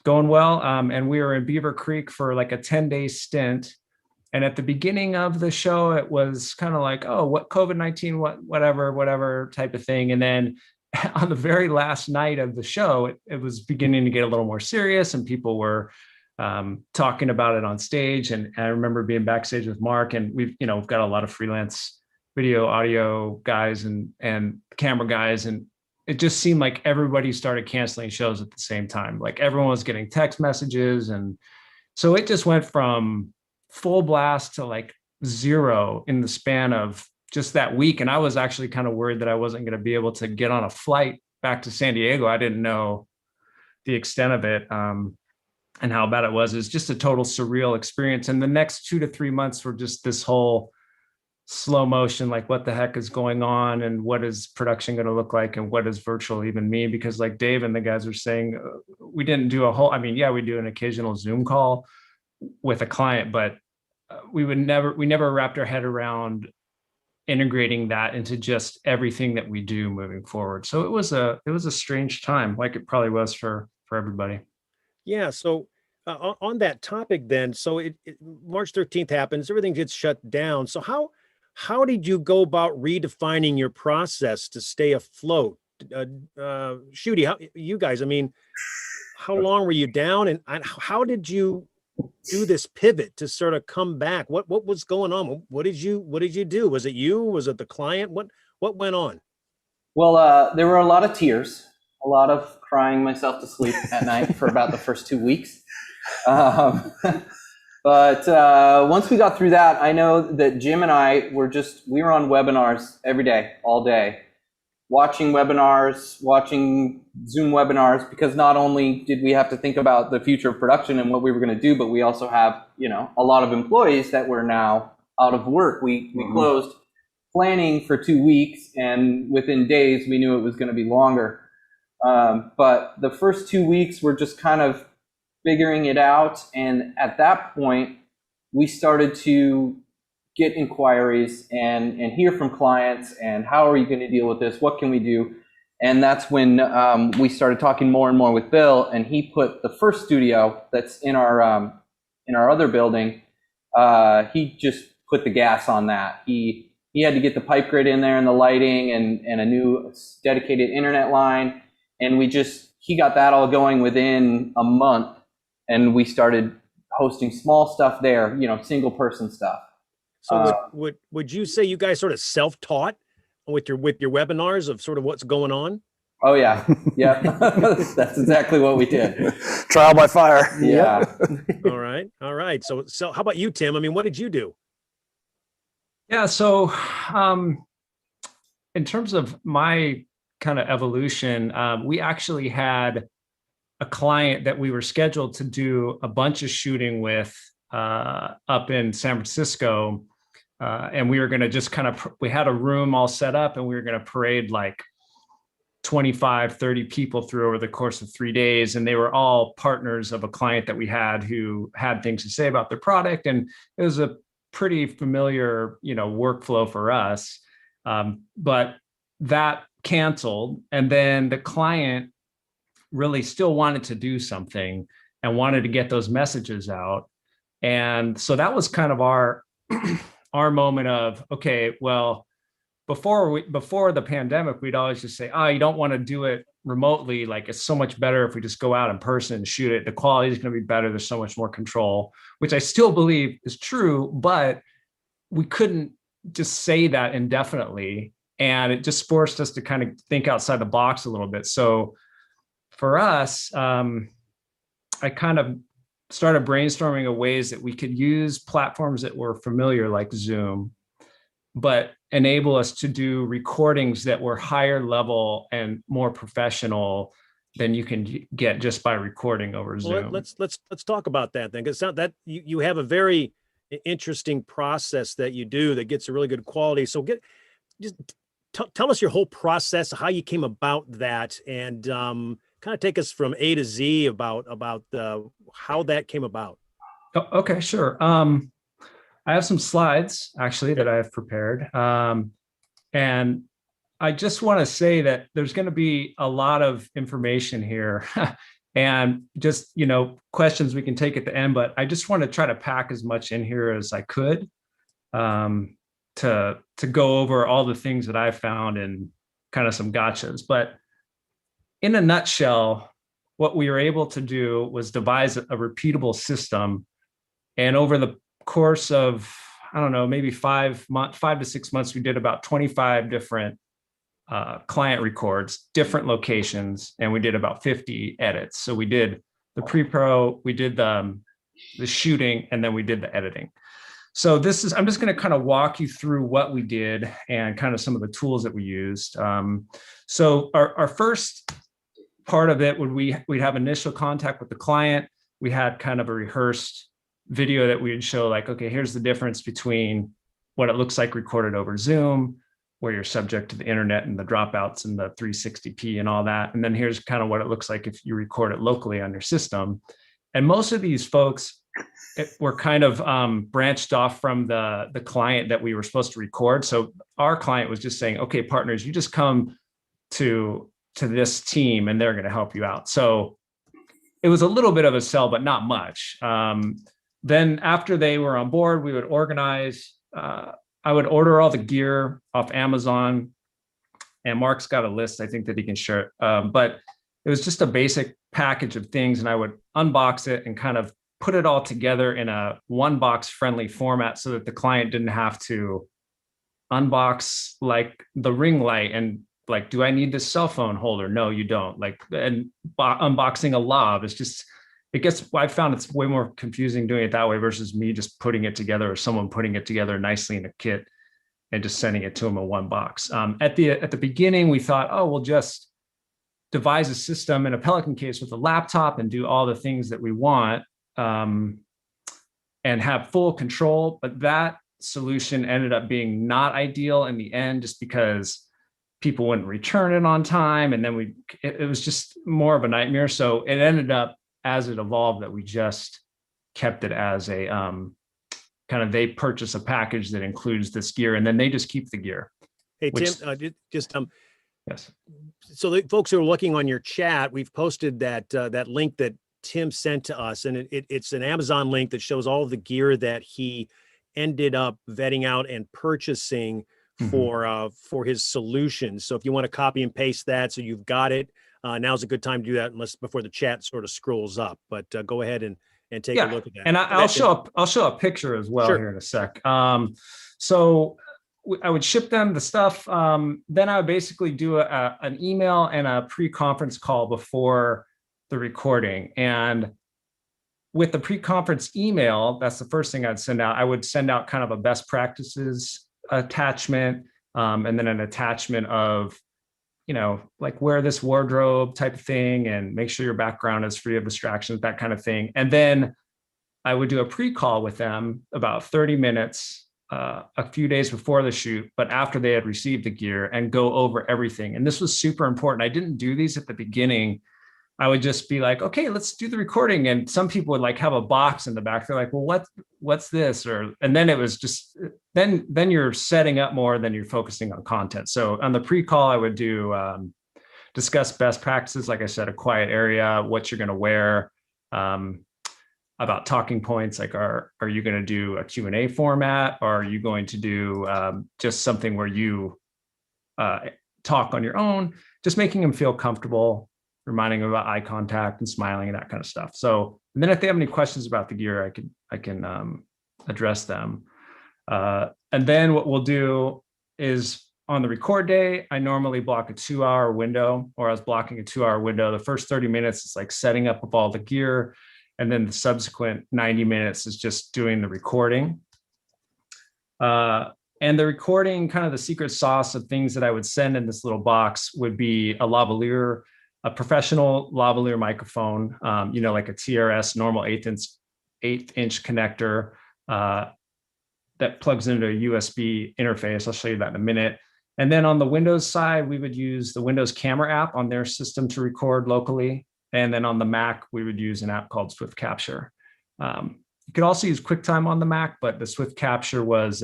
I: going well. And we were in Beaver Creek for like a 10-day stint. And at the beginning of the show, it was kind of like, oh, what COVID-19, whatever type of thing. And then on the very last night of the show, it was beginning to get a little more serious, and people were talking about it on stage. And I remember being backstage with Mark, and we've got a lot of freelance video, audio guys and camera guys. And it just seemed like everybody started canceling shows at the same time. Like everyone was getting text messages. And so it just went from full blast to like zero in the span of just that week. And I was actually kind of worried that I wasn't going to be able to get on a flight back to San Diego. I didn't know the extent of it. And how bad it was. It was just a total surreal experience. And the next 2 to 3 months were just this whole slow motion, like what the heck is going on, and what is production going to look like, and what does virtual even mean? Because like Dave and the guys are saying, we didn't do a whole, we do an occasional Zoom call with a client, but we never wrapped our head around integrating that into just everything that we do moving forward. So it was a strange time, like it probably was for everybody.
C: Yeah. So on that topic then, so March 13th happens, everything gets shut down. So how did you go about redefining your process to stay afloat? Shooty, you guys, how long were you down, and how did you do this pivot to sort of come back? What was going on? What did you do? Was it you? Was it the client? What went on?
G: Well, there were a lot of tears, a lot of crying myself to sleep at night for about the first 2 weeks. But once we got through that, I know that Jim and I we were on webinars every day, all day, watching webinars, watching Zoom webinars, because not only did we have to think about the future of production and what we were going to do, but we also have, a lot of employees that were now out of work. We closed planning for 2 weeks, and within days, we knew it was going to be longer. But the first 2 weeks were just kind of figuring it out. And at that point, we started to get inquiries and hear from clients, and how are you going to deal with this? What can we do? And that's when we started talking more and more with Bill, and he put the first studio that's in our other building. He just put the gas on that. He had to get the pipe grid in there and the lighting and a new dedicated internet line. And he got that all going within a month, and we started hosting small stuff there, single person stuff.
C: So would you say you guys sort of self-taught with your webinars of sort of what's going on?
G: Oh yeah. Yeah. That's exactly what we did.
K: Trial by fire.
G: Yeah.
C: All right. So how about you, Tim? What did you do?
I: Yeah. So in terms of my kind of evolution, we actually had a client that we were scheduled to do a bunch of shooting with up in San Francisco. And we were going to just we had a room all set up, and we were going to parade like 25, 30 people through over the course of 3 days. And they were all partners of a client that we had who had things to say about their product. And it was a pretty familiar, workflow for us. But that canceled. And then the client really still wanted to do something and wanted to get those messages out. And so that was kind of our moment of, okay, well, before the pandemic, we'd always just say, oh, you don't want to do it remotely. Like, it's so much better if we just go out in person and shoot it. The quality is going to be better. There's so much more control, which I still believe is true, but we couldn't just say that indefinitely. And it just forced us to kind of think outside the box a little bit. So for us, I kind of started brainstorming of ways that we could use platforms that were familiar, like Zoom, but enable us to do recordings that were higher level and more professional than you can get just by recording over Zoom.
C: Well, let's talk about that then, because that you have a very interesting process that you do that gets a really good quality. So just tell us your whole process, how you came about that, and kind of take us from A to Z about how that came about.
I: Okay, sure. I have some slides actually that I have prepared. And I just want to say that there's going to be a lot of information here and just, questions we can take at the end, but I just want to try to pack as much in here as I could to go over all the things that I found and kind of some gotchas. But in a nutshell, what we were able to do was devise a repeatable system. And over the course of, I don't know, maybe 5 to 6 months, we did about 25 different client records, different locations, and we did about 50 edits. So we did the pre-pro, we did the shooting, and then we did the editing. So I'm just going to kind of walk you through what we did and kind of some of the tools that we used. So our first part of it we'd have initial contact with the client. We had kind of a rehearsed video that we would show, like, okay, here's the difference between what it looks like recorded over Zoom, where you're subject to the internet and the dropouts and the 360p and all that. And then here's kind of what it looks like if you record it locally on your system. And most of these folks were kind of branched off from the client that we were supposed to record. So our client was just saying, okay, partners, you just come to this team and they're going to help you out. So it was a little bit of a sell, but not much. Then after they were on board, we would organize. I would order all the gear off Amazon, and Mark's got a list, I think, that he can share. But it was just a basic package of things, and I would unbox it and kind of put it all together in a one box friendly format so that the client didn't have to unbox like the ring light and like, do I need this cell phone holder? No, you don't. Like, and unboxing a lob is just, I found it's way more confusing doing it that way versus me just putting it together or someone putting it together nicely in a kit and just sending it to them in one box. At the beginning, we thought, oh, we'll just devise a system in a Pelican case with a laptop and do all the things that we want and have full control. But that solution ended up being not ideal in the end, just because people wouldn't return it on time. And then it was just more of a nightmare. So it ended up, as it evolved, that we just kept it as a kind of, they purchase a package that includes this gear and then they just keep the gear.
C: Hey, Tim,
I: yes.
C: So the folks who are looking on your chat, we've posted that link that Tim sent to us, and it's an Amazon link that shows all of the gear that he ended up vetting out and purchasing for his solutions. So if you want to copy and paste that, so you've got it, now's a good time to do that, unless before the chat sort of scrolls up. But go ahead and take a look at that.
I: And I'll show a picture as well here in a sec. So I would ship them the stuff. Then I would basically do an email and a pre-conference call before the recording. And with the pre-conference email, that's the first thing I'd send out. I would send out kind of a best practices attachment, and then an attachment of, like, wear this wardrobe type of thing and make sure your background is free of distractions, that kind of thing. And then I would do a pre-call with them about 30 minutes, a few days before the shoot, but after they had received the gear, and go over everything. And this was super important. I didn't do these at the beginning. I would just be like, okay, let's do the recording. And some people would like have a box in the back. They're like, well, what's this? And then it was just, then you're setting up more than you're focusing on content. So on the pre-call, I would do discuss best practices. Like I said, a quiet area, what you're going to wear, about talking points. Like, are you going to do a Q&A format? Or are you going to do just something where you talk on your own, just making them feel comfortable, reminding them about eye contact and smiling and that kind of stuff. So, and then if they have any questions about the gear, I can address them. And then what we'll do is, on the record day, I normally block a 2-hour window, or I was blocking a 2-hour window. The first 30 minutes is like setting up of all the gear. And then the subsequent 90 minutes is just doing the recording. And the recording, kind of the secret sauce of things that I would send in this little box, would be a lavalier, a professional lavalier microphone, like a TRS normal 1/8 inch connector, that plugs into a USB interface. I'll show you that in a minute. And then on the Windows side, we would use the Windows Camera app on their system to record locally. And then on the Mac, we would use an app called Swift Capture. You could also use QuickTime on the Mac, but the Swift Capture was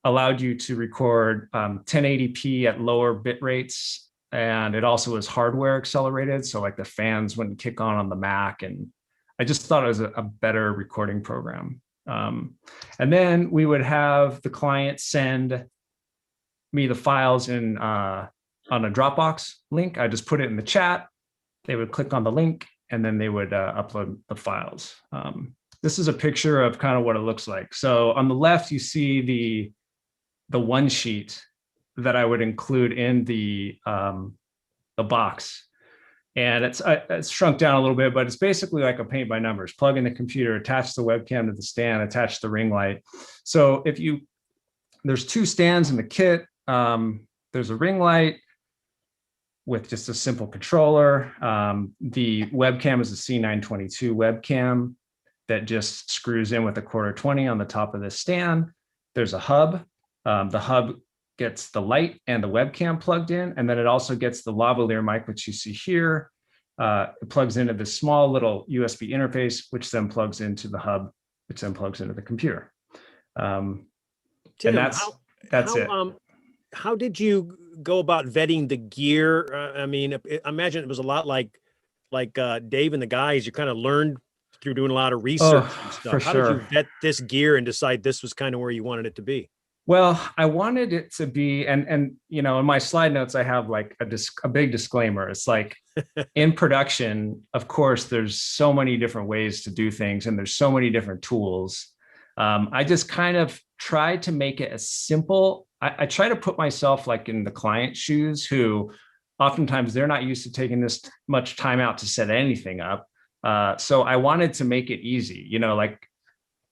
I: allowed you to record 1080p at lower bit rates. And it also was hardware accelerated. So like the fans wouldn't kick on the Mac. And I just thought it was a better recording program. And then we would have the client send me the files in on a Dropbox link. I just put it in the chat. They would click on the link and then they would upload the files. This is a picture of kind of what it looks like. So on the left, you see the one sheet that I would include in the box. And it's shrunk down a little bit, but it's basically like a paint by numbers. Plug in the computer, attach the webcam to the stand, attach the ring light. So there's 2 stands in the kit. There's a ring light with just a simple controller. The webcam is a C922 webcam that just screws in with a 1/4-20 on the top of the stand. There's a hub. The hub gets the light and the webcam plugged in, and then it also gets the lavalier mic, which you see here. It plugs into this small little USB interface, which then plugs into the hub, which then plugs into the computer.
C: Tim,
I: and that's it.
C: How did you go about vetting the gear? I mean, I imagine it was a lot like Dave and the guys. You kind of learned through doing a lot of research and stuff.
I: For
C: How
I: sure.
C: did you vet this gear and decide this was kind of where you wanted it to be?
I: Well, I wanted it to be, and you know, in my slide notes, I have like a big disclaimer. It's like in production, of course, there's so many different ways to do things, and there's so many different tools. I just kind of tried to make it as simple. I try to put myself like in the client's shoes, who oftentimes they're not used to taking this much time out to set anything up. So I wanted to make it easy, you know, like,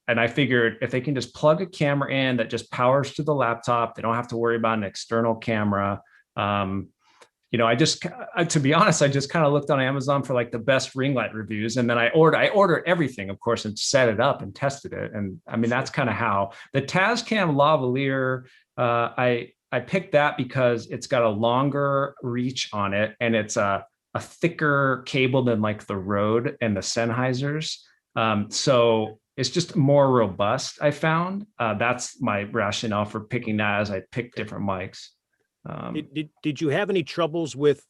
I: and I figured if they can just plug a camera in that just powers to the laptop, they don't have to worry about an external camera. You know, to be honest, I just kind of looked on Amazon for like the best ring light reviews. And then I ordered everything, of course, and set it up and tested it. And I mean, that's kind of how the Tascam lavalier, I picked that because it's got a longer reach on it, and it's a thicker cable than like the Rode and the Sennheisers. So it's just more robust, I found. That's my rationale for picking that as I pick different mics.
C: Did you have any troubles with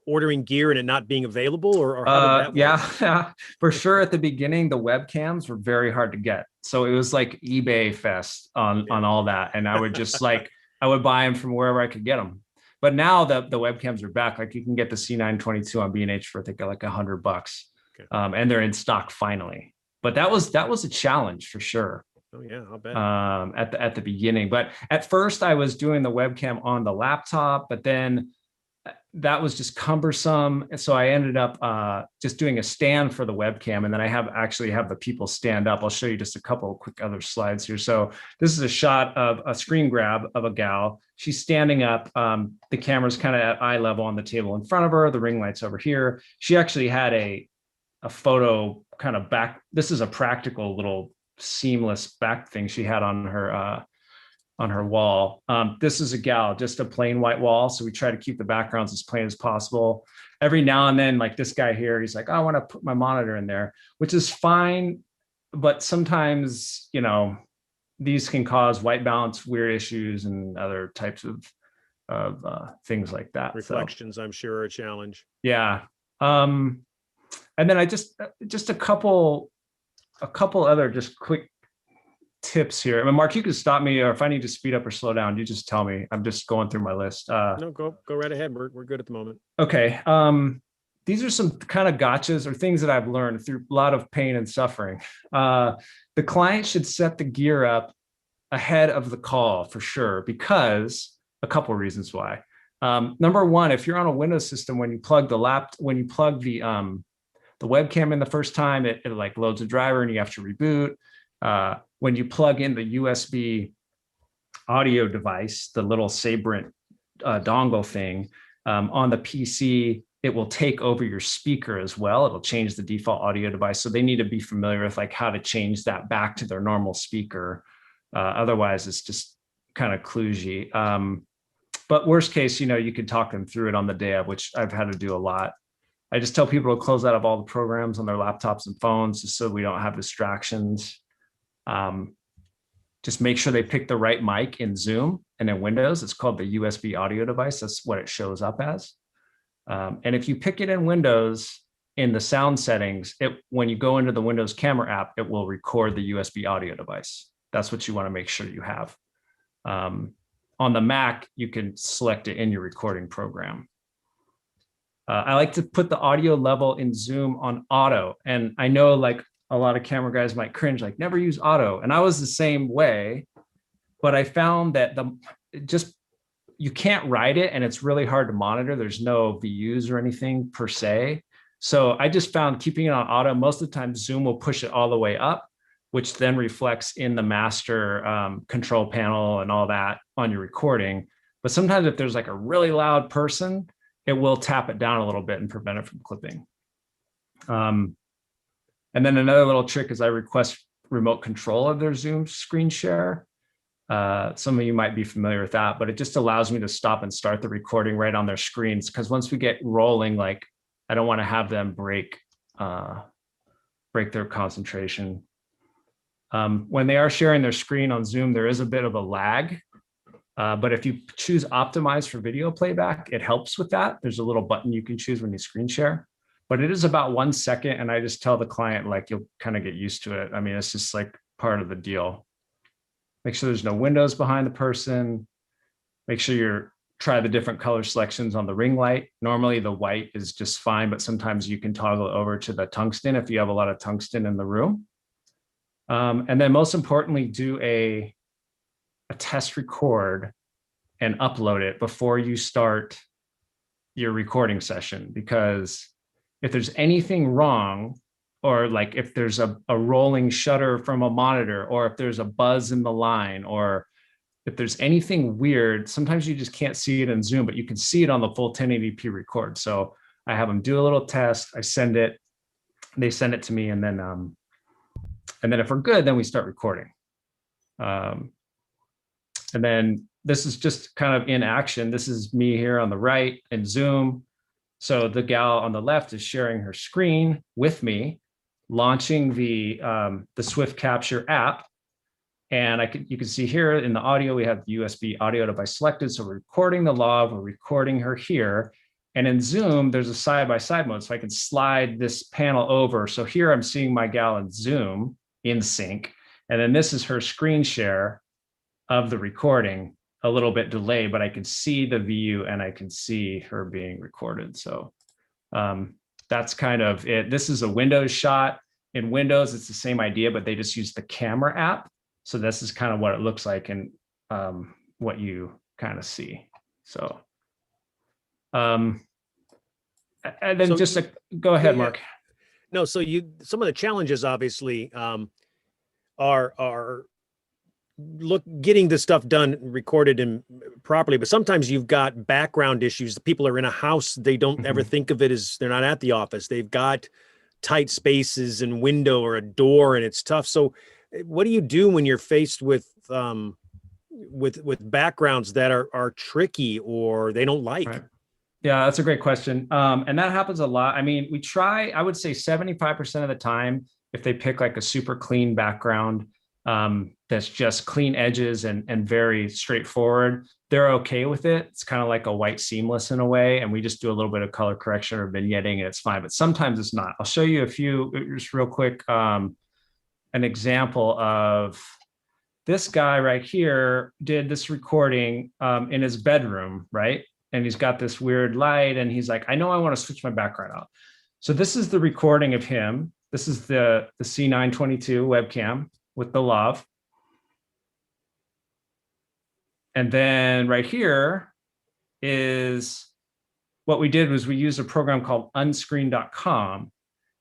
C: ordering gear and it not being available, or how did that work?
I: Yeah, for sure. At the beginning, the webcams were very hard to get. So it was like eBay fest on all that. And I would just like, I would buy them from wherever I could get them. But now the webcams are back. Like you can get the C922 on B&H for I think like $100.
C: Okay.
I: And they're in stock finally. But that was a challenge for sure.
C: Oh yeah, I'll bet.
I: At the beginning. But at first I was doing the webcam on the laptop, but then that was just cumbersome. And so I ended up just doing a stand for the webcam. And then I actually have the people stand up. I'll show you just a couple of quick other slides here. So this is a shot of a screen grab of a gal. She's standing up. The camera's kind of at eye level on the table in front of her. The ring light's over here. She actually had a photo kind of back. This is a practical little seamless back thing she had on her wall. This is a gal, just a plain white wall. So we try to keep the backgrounds as plain as possible. Every now and then, like this guy here, he's like, oh, I want to put my monitor in there, which is fine. But sometimes, you know, these can cause white balance, weird issues, and other types of things like that.
C: Reflections, so, I'm sure, are a challenge.
I: Yeah. And then I just a couple other just quick tips here. I mean, Mark, you can stop me, or if I need to speed up or slow down, you just tell me. I'm just going through my list.
C: No, go right ahead. We're good at the moment.
I: Okay. These are some kind of gotchas or things that I've learned through a lot of pain and suffering. The client should set the gear up ahead of the call for sure, because a couple of reasons why. Number one, if you're on a Windows system, when you plug the webcam in the first time, it like loads a driver and you have to reboot. When you plug in the USB audio device, the little Sabrent dongle thing, on the PC, it will take over your speaker as well. It'll change the default audio device. So they need to be familiar with like how to change that back to their normal speaker. Otherwise, it's just kind of kludgy. But worst case, you could talk them through it on the day of, which I've had to do a lot. I just tell people to close out of all the programs on their laptops and phones, just so we don't have distractions. Just make sure they pick the right mic in Zoom and in Windows. It's called the USB audio device. That's what it shows up as. And if you pick it in Windows, in the sound settings, when you go into the Windows camera app, it will record the USB audio device. That's what you want to make sure you have. On the Mac, you can select it in your recording program. I like to put the audio level in Zoom on auto. And I know like a lot of camera guys might cringe, like never use auto. And I was the same way, but I found that you can't write it and it's really hard to monitor. There's no VUs or anything per se. So I just found keeping it on auto, most of the time Zoom will push it all the way up, which then reflects in the master control panel and all that on your recording. But sometimes if there's like a really loud person, it will tap it down a little bit and prevent it from clipping. And then another little trick is I request remote control of their Zoom screen share. Some of you might be familiar with that, but it just allows me to stop and start the recording right on their screens. Because once we get rolling, like I don't want to have them break their concentration. When they are sharing their screen on Zoom, there is a bit of a lag. But if you choose optimize for video playback, it helps with that. There's a little button you can choose when you screen share, but it is about 1 second. And I just tell the client, like, you'll kind of get used to it. I mean, it's just like part of the deal. Make sure there's no windows behind the person. Make sure you try the different color selections on the ring light. Normally the white is just fine, but sometimes you can toggle over to the tungsten if you have a lot of tungsten in the room. And then most importantly, do a test record and upload it before you start your recording session. Because if there's anything wrong, or like if there's a rolling shutter from a monitor, or if there's a buzz in the line, or if there's anything weird, sometimes you just can't see it in Zoom, but you can see it on the full 1080p record. So I have them do a little test, I send it, they send it to me, and then if we're good, then we start recording. And then this is just kind of in action. This is me here on the right in Zoom. So the gal on the left is sharing her screen with me, launching the Swift Capture app. And you can see here in the audio, we have the USB audio device selected. So we're recording the log, we're recording her here. And in Zoom, there's a side-by-side mode. So I can slide this panel over. So here I'm seeing my gal in Zoom in sync. And then this is her screen share of the recording, a little bit delayed, but I can see the view and I can see her being recorded. So that's kind of it. This is a Windows shot. In Windows, it's the same idea, but they just use the camera app. So this is kind of what it looks like and what you kind of see. So, and then go ahead, Mark.
C: No, so some of the challenges obviously are getting this stuff done, recorded and properly, but sometimes you've got background issues. The people are in a house, they don't ever think of it as they're not at the office. They've got tight spaces and window or a door, and it's tough. So what do you do when you're faced with backgrounds that are tricky or they don't like?
I: Right. Yeah, that's a great question. And that happens a lot. I mean, we try, I would say 75% of the time, if they pick like a super clean background, that's just clean edges and very straightforward, they're okay with it. It's kind of like a white seamless in a way. And we just do a little bit of color correction or vignetting and it's fine, but sometimes it's not. I'll show you a few, just real quick, an example of this guy right here did this recording in his bedroom, right? And he's got this weird light and he's like, I know I want to switch my background out. So this is the recording of him. This is the C922 webcam with the lav. And then right here is what we did was we used a program called unscreen.com,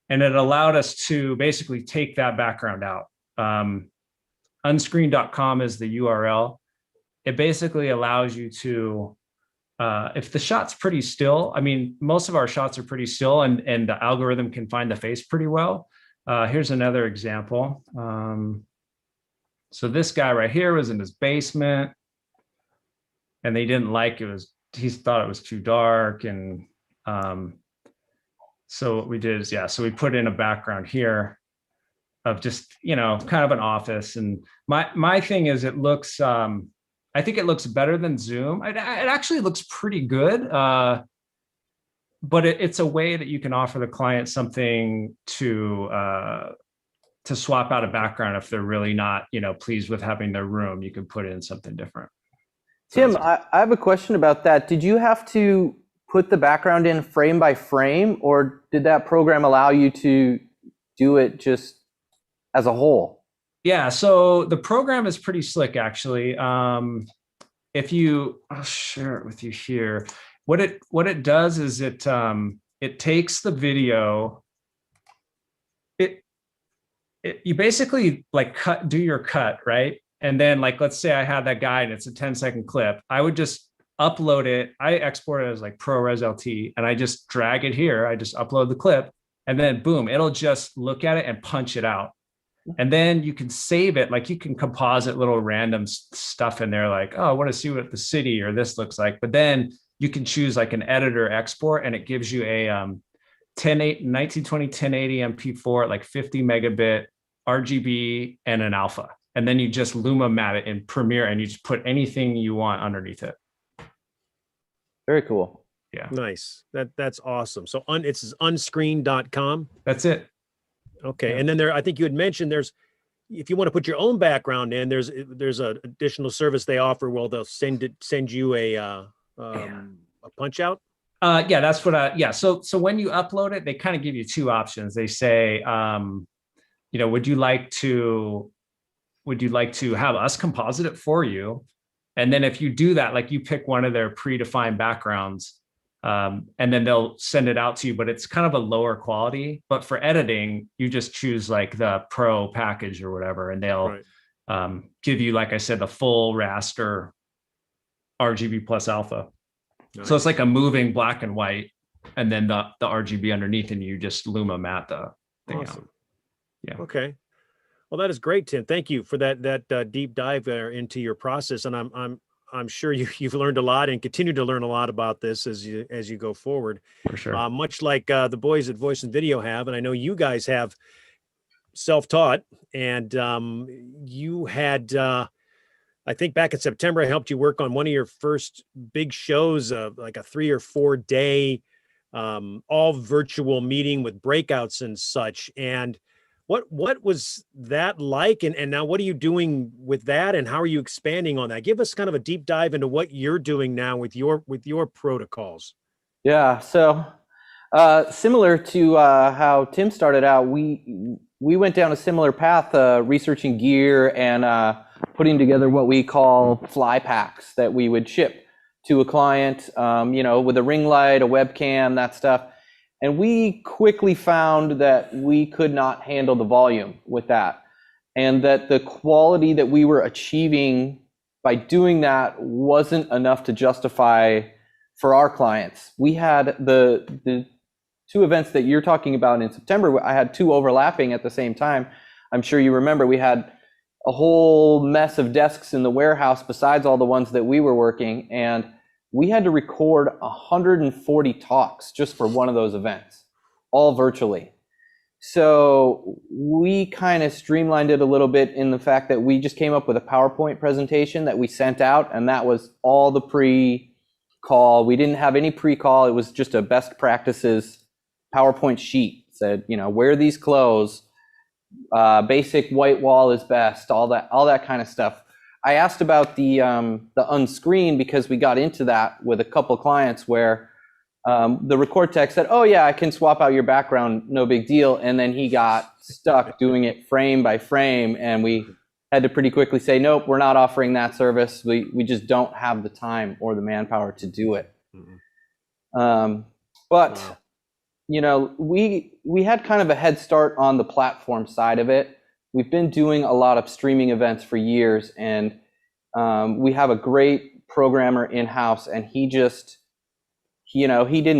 I: and it allowed us to basically take that background out. Unscreen.com is the URL. It basically allows you to, if the shot's pretty still, I mean, most of our shots are pretty still and the algorithm can find the face pretty well. Here's another example. So this guy right here was in his basement, and they didn't like it. He thought it was too dark. And so what we did is, so we put in a background here of just, kind of an office. And my thing is, it looks, I think it looks better than Zoom. It actually looks pretty good. But it's a way that you can offer the client something to swap out a background if they're really not, pleased with having their room. You can put in something different.
G: Tim, I have a question about that. Did you have to put the background in frame by frame, or did that program allow you to do it just as a whole?
I: Yeah, so the program is pretty slick, actually. I'll share it with you here. What it does is it takes the video. You basically like do your cut, right? And then, like, let's say I had that guy and it's a 10-second clip. I would just upload it. I export it as like ProRes LT, and I just drag it here. I just upload the clip, and then boom, it'll just look at it and punch it out. And then you can save it. Like, you can composite little random stuff in there, like, oh, I want to see what the city or this looks like. But then you can choose like an editor export, and it gives you a 1920 1080 MP4 at like 50 megabit RGB and an alpha. And then you just Luma mat it in Premiere, and you just put anything you want underneath it.
G: Very cool.
I: Yeah.
C: Nice. That's awesome. So it's unscreen.com.
I: That's it.
C: Okay.
I: Yeah.
C: And then I think you had mentioned if you want to put your own background in, there's an additional service they offer where they'll send you a punch out.
I: Yeah, that's what so when you upload it, they kind of give you two options. They say, would you like to have us composite it for you? And then if you do that, like, you pick one of their predefined backgrounds, and then they'll send it out to you, but it's kind of a lower quality. But for editing, you just choose like the pro package or whatever, and they'll give you, like I said, the full raster RGB plus alpha. Nice. So it's like a moving black and white, and then the RGB underneath, and you just Luma mat the thing out. Yeah.
C: Okay. Well, that is great, Tim. Thank you for that deep dive there into your process, and I'm sure you've learned a lot and continue to learn a lot about this as you go forward.
I: For sure.
C: Much like the boys at Voice and Video have, and I know you guys have self-taught, and you had. I think back in September, I helped you work on one of your first big shows, like a 3 or 4 day, all virtual meeting with breakouts and such. And what was that like? And now what are you doing with that? And how are you expanding on that? Give us kind of a deep dive into what you're doing now with your protocols.
G: Yeah. So similar to how Tim started out, we went down a similar path, researching gear and putting together what we call fly packs that we would ship to a client, with a ring light, a webcam, that stuff. And we quickly found that we could not handle the volume with that, and that the quality that we were achieving by doing that wasn't enough to justify for our clients. We had the two events that you're talking about in September. I had two overlapping at the same time. I'm sure you remember we had a whole mess of desks in the warehouse besides all the ones that we were working, and we had to record 140 talks just for one of those events, all virtually. So we kind of streamlined it a little bit in the fact that we just came up with a PowerPoint presentation that we sent out, and that was all the pre-call. We didn't have any pre-call. It was just a best practices PowerPoint sheet. It said, wear these clothes, basic white wall is best, all that kind of stuff. I asked about the unscreen because we got into that with a couple clients where the record tech said, oh yeah, I can swap out your background, no big deal. And then he got stuck doing it frame by frame, and we had to pretty quickly say, nope, we're not offering that service. We just don't have the time or the manpower to do it. But we had kind of a head start on the platform side of it. We've been doing a lot of streaming events for years, and we have a great programmer in-house, and he didn't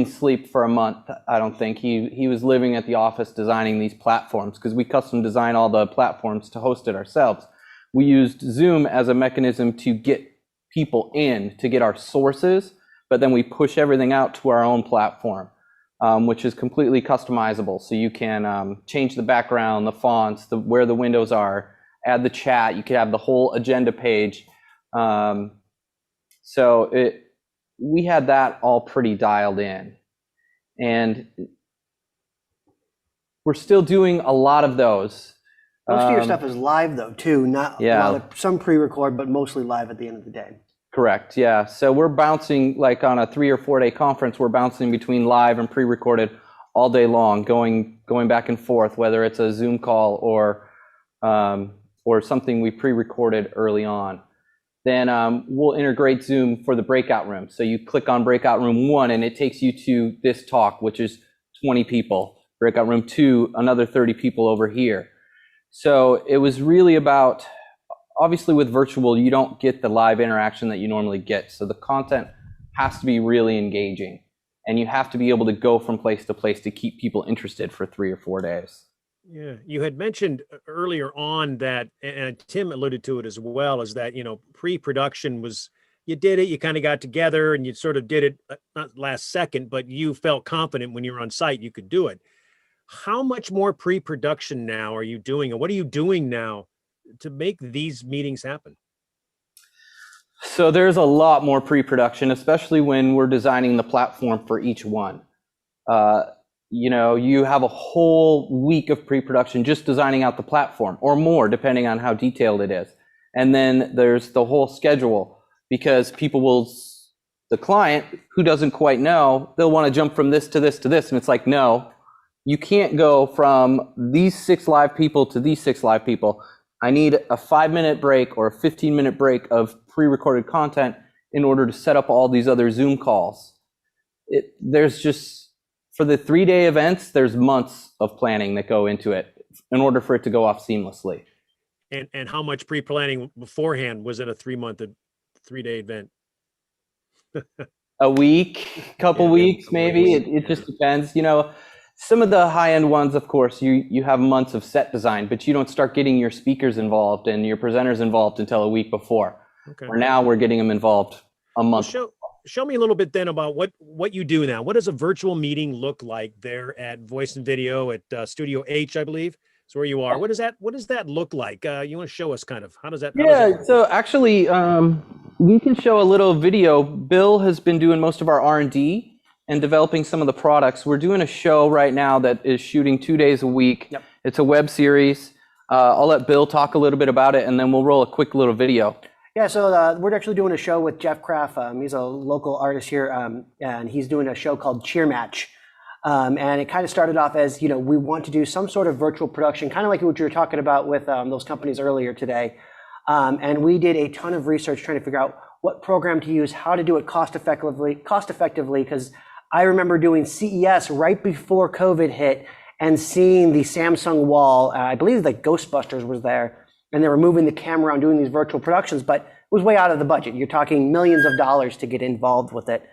G: sleep for a month. I don't think he was living at the office designing these platforms, because we custom design all the platforms to host it ourselves. we used Zoom as a mechanism to get people in, to get our sources, but then we push everything out to our own platform, which is completely customizable. So you can change the background, the fonts, where the windows are, add the chat. You could have the whole agenda page. We had that all pretty dialed in. And we're still doing a lot of those.
J: Most of your stuff is live though, too. Not a lot of, some pre-record, but mostly live at the end of the day.
G: Correct. Yeah. So we're bouncing, like on a 3 or 4 day conference, we're bouncing between live and pre-recorded all day long, going back and forth, whether it's a Zoom call or something we pre-recorded early on. Then we'll integrate Zoom for the breakout room. So you click on breakout room 1 and it takes you to this talk, which is 20 people. Breakout room 2, another 30 people over here. So it was really about, obviously with virtual, you don't get the live interaction that you normally get. So the content has to be really engaging, and you have to be able to go from place to place to keep people interested for 3 or 4 days.
C: Yeah, you had mentioned earlier on that, and Tim alluded to it as well, is that, pre-production was, you did it, you kind of got together and you sort of did it, not last second, but you felt confident when you were on site, you could do it. How much more pre-production now are you doing, and what are you doing now to make these meetings happen?
G: So there's a lot more pre-production, especially when we're designing the platform for each one. You have a whole week of pre-production just designing out the platform, or more, depending on how detailed it is. And then there's the whole schedule, because the client who doesn't quite know, they'll want to jump from this to this to this. And it's like, no, you can't go from these 6 live people to these 6 live people. I need a 5-minute break or a 15-minute break of pre-recorded content in order to set up all these other Zoom calls. There's just, for the 3-day events, there's months of planning that go into it in order for it to go off seamlessly.
C: And how much pre-planning beforehand was it a 3-day event?
G: A week, couple weeks, maybe. It just depends. Some of the high-end ones, of course, you have months of set design, but you don't start getting your speakers involved and your presenters involved until a week before. Okay. Or now we're getting them involved a month.
C: Well, show me a little bit then about what you do now. What does a virtual meeting look like there at Voice and Video at Studio H, I believe? It's where you are. What does that look like? You want to show us kind of, how does that?
G: So actually, we can show a little video. Bill has been doing most of our R&D and developing some of the products. We're doing a show right now that is shooting 2 days a week. Yep. It's a web series. I'll let Bill talk a little bit about it, and then we'll roll a quick little video.
J: Yeah, so we're actually doing a show with Jeff Kraft. He's a local artist here, and he's doing a show called Cheer Match. And it kind of started off as, we want to do some sort of virtual production, kind of like what you were talking about with those companies earlier today. And we did a ton of research trying to figure out what program to use, how to do it cost effectively, because I remember doing CES right before COVID hit and seeing the Samsung wall. I believe like Ghostbusters was there, and they were moving the camera around doing these virtual productions, but it was way out of the budget. You're talking millions of dollars to get involved with it.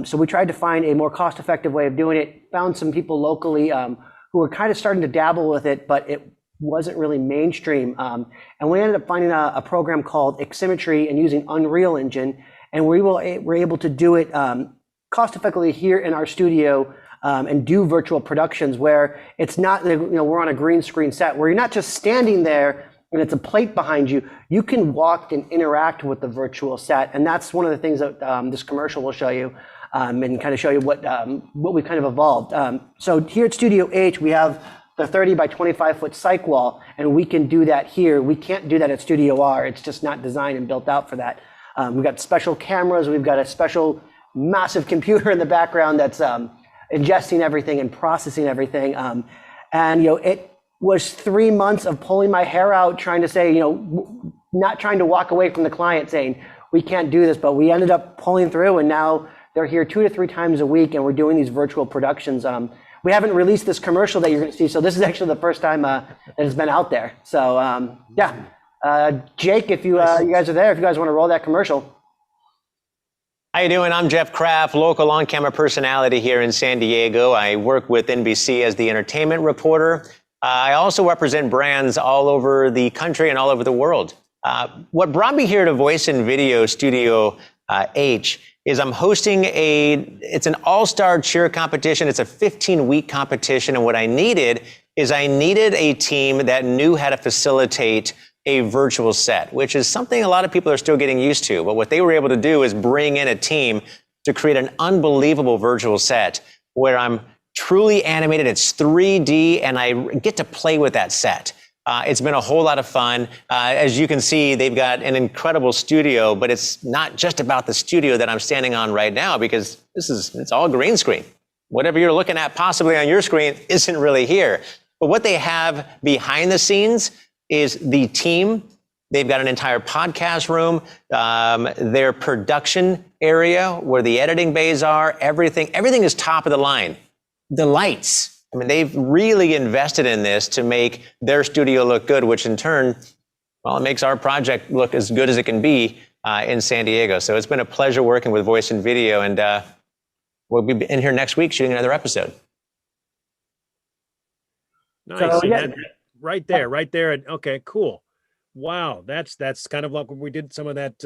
J: So we tried to find a more cost-effective way of doing it, found some people locally who were kind of starting to dabble with it, but it wasn't really mainstream. And we ended up finding a program called Ximetry and using Unreal Engine, and we were able to do it cost effectively here in our studio and do virtual productions where it's not, we're on a green screen set where you're not just standing there and it's a plate behind you. You can walk and interact with the virtual set, and that's one of the things that this commercial will show you and kind of show you what we've kind of evolved. So here at Studio H, we have the 30 by 25 foot cyc wall, and we can do that here. We can't do that at Studio R. It's just not designed and built out for that. We've got special cameras. We've got a special massive computer in the background that's ingesting everything and processing everything. And it was 3 months of pulling my hair out, trying to say, not trying to walk away from the client saying, we can't do this, but we ended up pulling through, and now they're here 2 to 3 times a week, and we're doing these virtual productions. We haven't released this commercial that you're going to see, so this is actually the first time that it's been out there. So Jake, if you guys are there, if you guys want to roll that commercial.
K: How you doing? I'm Jeff Kraft, local on-camera personality here in San Diego. I work with NBC as the entertainment reporter. I also represent brands all over the country and all over the world. What brought me here to Voice and Video Studio H is I'm hosting it's an all-star cheer competition. It's a 15-week competition. And what I needed a team that knew how to facilitate a virtual set, which is something a lot of people are still getting used to. But what they were able to do is bring in a team to create an unbelievable virtual set where I'm truly animated. It's 3D, and I get to play with that set. It's been a whole lot of fun. As you can see, they've got an incredible studio, but it's not just about the studio that I'm standing on right now, because it's all green screen. Whatever you're looking at possibly on your screen isn't really here. But what they have behind the scenes is the team. They've got an entire podcast room, their production area where the editing bays are, everything is top of the line. The lights, I mean, they've really invested in this to make their studio look good, which in turn, well, it makes our project look as good as it can be in San Diego. So it's been a pleasure working with Voice and Video, and we'll be in here next week shooting another episode.
C: Nice.
J: So, yeah.
C: Right there. Okay, cool. Wow, that's kind of like when we did some of that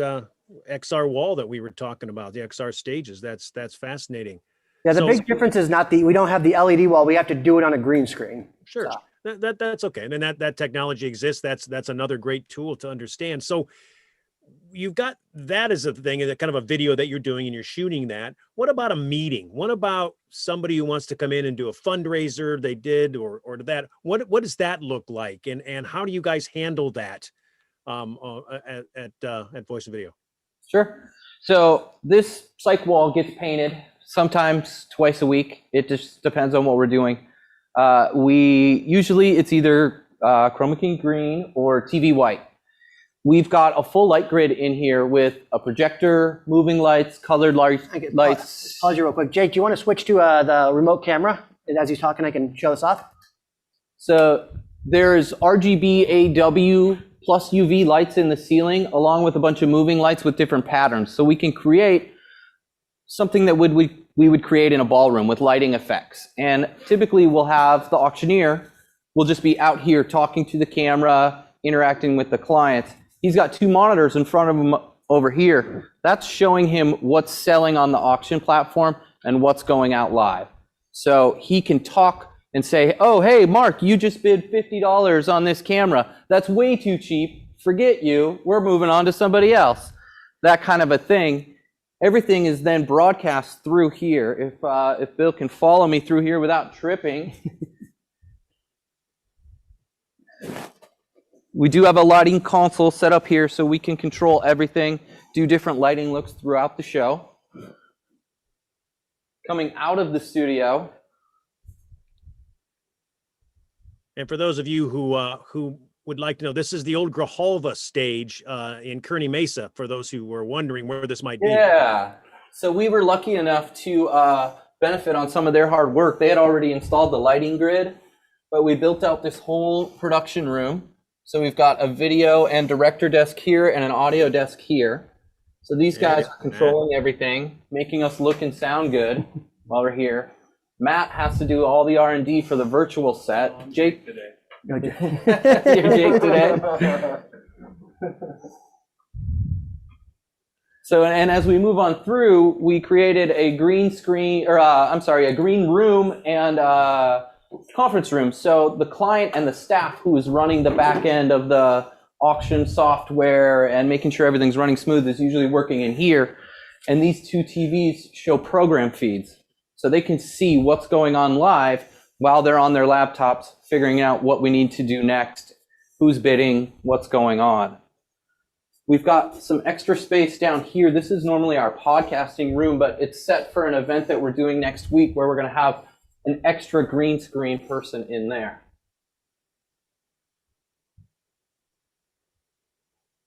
C: XR wall that we were talking about, the XR stages. That's fascinating.
J: Yeah, the big difference is we don't have the LED wall. We have to do it on a green screen.
C: Sure, so. That's okay. And that technology exists. That's another great tool to understand. So you've got that as a thing, and kind of a video that you're doing, and you're shooting that. What about a meeting? What about somebody who wants to come in and do a fundraiser they did, or that? What does that look like? And how do you guys handle that at Voice and Video?
G: Sure. So this psych wall gets painted sometimes twice a week. It just depends on what we're doing. It's either chroma key green or TV white. We've got a full light grid in here with a projector, moving lights, colored lights.
J: Pause you real quick. Jake, do you want to switch to the remote camera? And as he's talking, I can show this off.
G: So there's RGB AW plus UV lights in the ceiling, along with a bunch of moving lights with different patterns. So we can create something that we would create in a ballroom with lighting effects. And typically we'll have the auctioneer will just be out here talking to the camera, interacting with the clients. He's got two monitors in front of him over here. That's showing him what's selling on the auction platform and what's going out live. So he can talk and say, oh, hey, Mark, you just bid $50 on this camera. That's way too cheap. Forget you. We're moving on to somebody else. That kind of a thing. Everything is then broadcast through here. If Bill can follow me through here without tripping. We do have a lighting console set up here so we can control everything, do different lighting looks throughout the show. Coming out of the studio.
C: And for those of you who would like to know, this is the old Grijalva stage in Kearney Mesa, for those who were wondering where this might be.
G: Yeah. So we were lucky enough to benefit on some of their hard work. They had already installed the lighting grid, but we built out this whole production room. So we've got a video and director desk here and an audio desk here. So these guys are controlling everything, making us look and sound good while we're here. Matt has to do all the R&D for the virtual set. Jake today. You're Jake today. So, and as we move on through, we created a green screen, a green room and conference room. So the client and the staff who is running the back end of the auction software and making sure everything's running smooth is usually working in here. And these two TVs show program feeds. So they can see what's going on live while they're on their laptops, figuring out what we need to do next, who's bidding, what's going on. We've got some extra space down here. This is normally our podcasting room, but it's set for an event that we're doing next week where we're going to have an extra green screen person in there.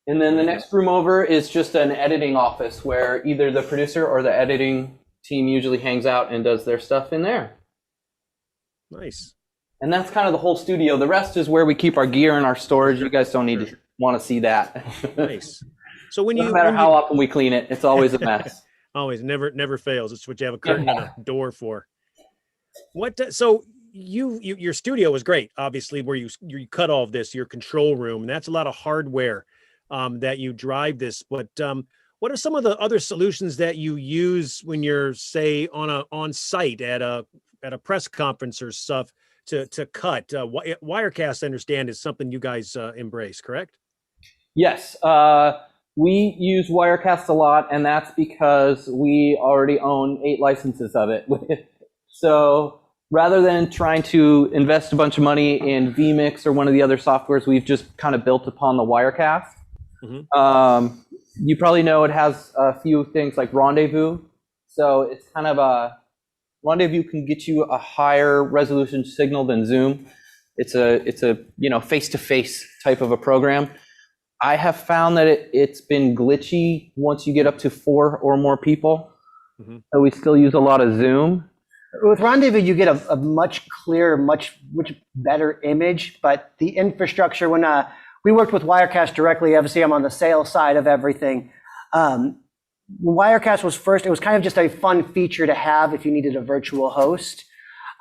G: And then the next room over is just an editing office where either the producer or the editing team usually hangs out and does their stuff in there.
C: Nice.
G: And that's kind of the whole studio. The rest is where we keep our gear and our storage. You guys don't need to want to see that.
C: Nice. So no
G: matter how often we clean it, it's always a mess. Always,
C: never fails. It's what you have a curtain and a door for. So your studio was great, obviously, where you cut all of this, your control room, and that's a lot of hardware that you drive this. But what are some of the other solutions that you use when you're, say, on site at a press conference or stuff to cut? Wirecast, I understand, is something you guys embrace, correct?
G: Yes, we use Wirecast a lot, and that's because we already own 8 licenses of it. So rather than trying to invest a bunch of money in vMix or one of the other softwares, we've just kind of built upon the Wirecast. Mm-hmm. You probably know it has a few things like Rendezvous. So it's kind of Rendezvous can get you a higher resolution signal than Zoom. It's a face-to-face type of a program. I have found that it's been glitchy once you get up to 4 or more people. Mm-hmm. So we still use a lot of Zoom.
J: With Rendezvous, you get a much clearer, much better image, but the infrastructure, when we worked with Wirecast directly, obviously I'm on the sales side of everything. When Wirecast was first, it was kind of just a fun feature to have if you needed a virtual host.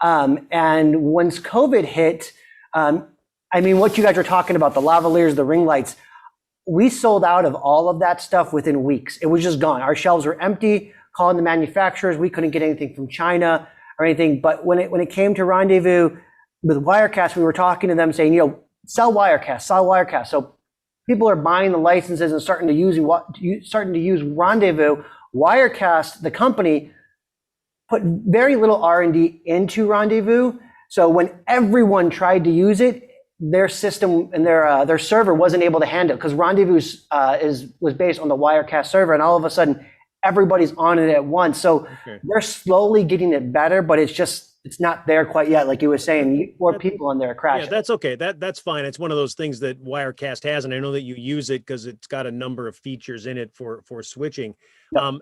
J: And once COVID hit, what you guys were talking about, the lavaliers, the ring lights, we sold out of all of that stuff within weeks. It was just gone. Our shelves were empty, calling the manufacturers. We couldn't get anything from China or anything. But when it came to Rendezvous with Wirecast, we were talking to them saying, sell Wirecast. So people are buying the licenses and starting to use Rendezvous. Wirecast, the company, put very little R&D into Rendezvous. So when everyone tried to use it, their system and their server wasn't able to handle it, because Rendezvous was based on the Wirecast server, and all of a sudden everybody's on it at once. So they're slowly getting it better, but it's not there quite yet. Like you were saying, more people on there crashing.
C: Yeah, that's okay. That's fine. It's one of those things that Wirecast has, and I know that you use it because it's got a number of features in it for switching. Yep.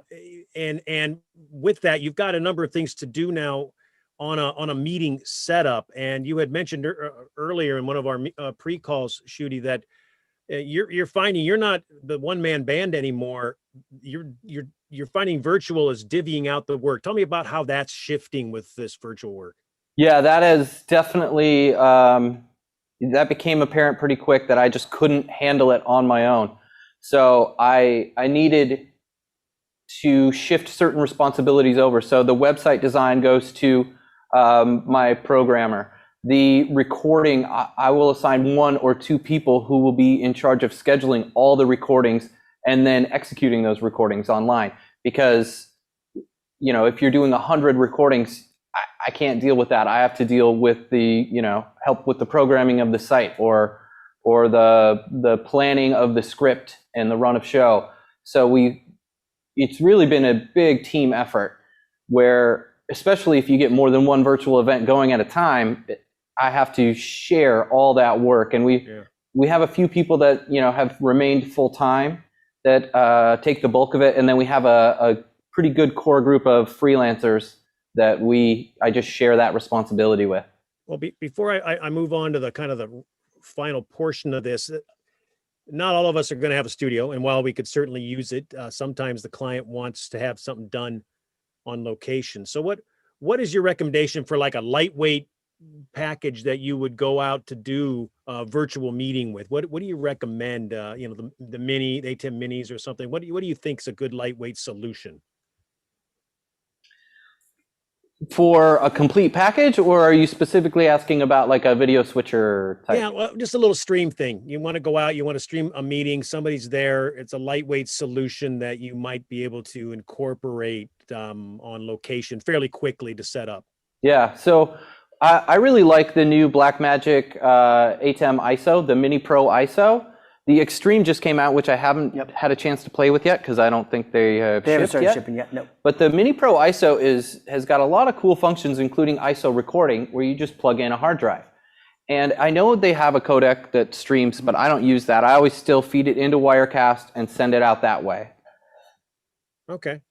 C: And with that, you've got a number of things to do now on a meeting setup. And you had mentioned earlier in one of our pre-calls, Shooty, that you're finding you're not the one-man band anymore. You're finding virtual is divvying out the work. Tell me about how that's shifting with this virtual work.
G: Yeah, that is definitely, that became apparent pretty quick that I just couldn't handle it on my own. So I needed to shift certain responsibilities over. So the website design goes to my programmer. The recording, I will assign 1 or 2 people who will be in charge of scheduling all the recordings and then executing those recordings online. Because, if you're doing 100 recordings, I can't deal with that. I have to deal with the, help with the programming of the site or the planning of the script and the run of show. So it's really been a big team effort where, especially if you get more than one virtual event going at a time, I have to share all that work. And we have a few people that, have remained full time that take the bulk of it. And then we have a pretty good core group of freelancers that I just share that responsibility with.
C: Well, before I move on to the kind of the final portion of this, not all of us are going to have a studio. And while we could certainly use it, sometimes the client wants to have something done on location. So what is your recommendation for like a lightweight package that you would go out to do a virtual meeting with? What do you recommend? The mini, the ATEM minis or something. What do you think is a good lightweight solution?
G: For a complete package, or are you specifically asking about like a video switcher type?
C: Yeah, well, just a little stream thing. You want to go out, you want to stream a meeting, somebody's there. It's a lightweight solution that you might be able to incorporate on location fairly quickly to set up. Yeah,
G: so I really like the new Blackmagic ATEM ISO, the Mini Pro ISO. The Extreme just came out, which I haven't had a chance to play with yet because I don't think they haven't started shipping yet. No. But the Mini Pro ISO has got a lot of cool functions, including ISO recording, where you just plug in a hard drive. And I know they have a codec that streams, but I don't use that. I always still feed it into Wirecast and send it out that way.
C: Okay,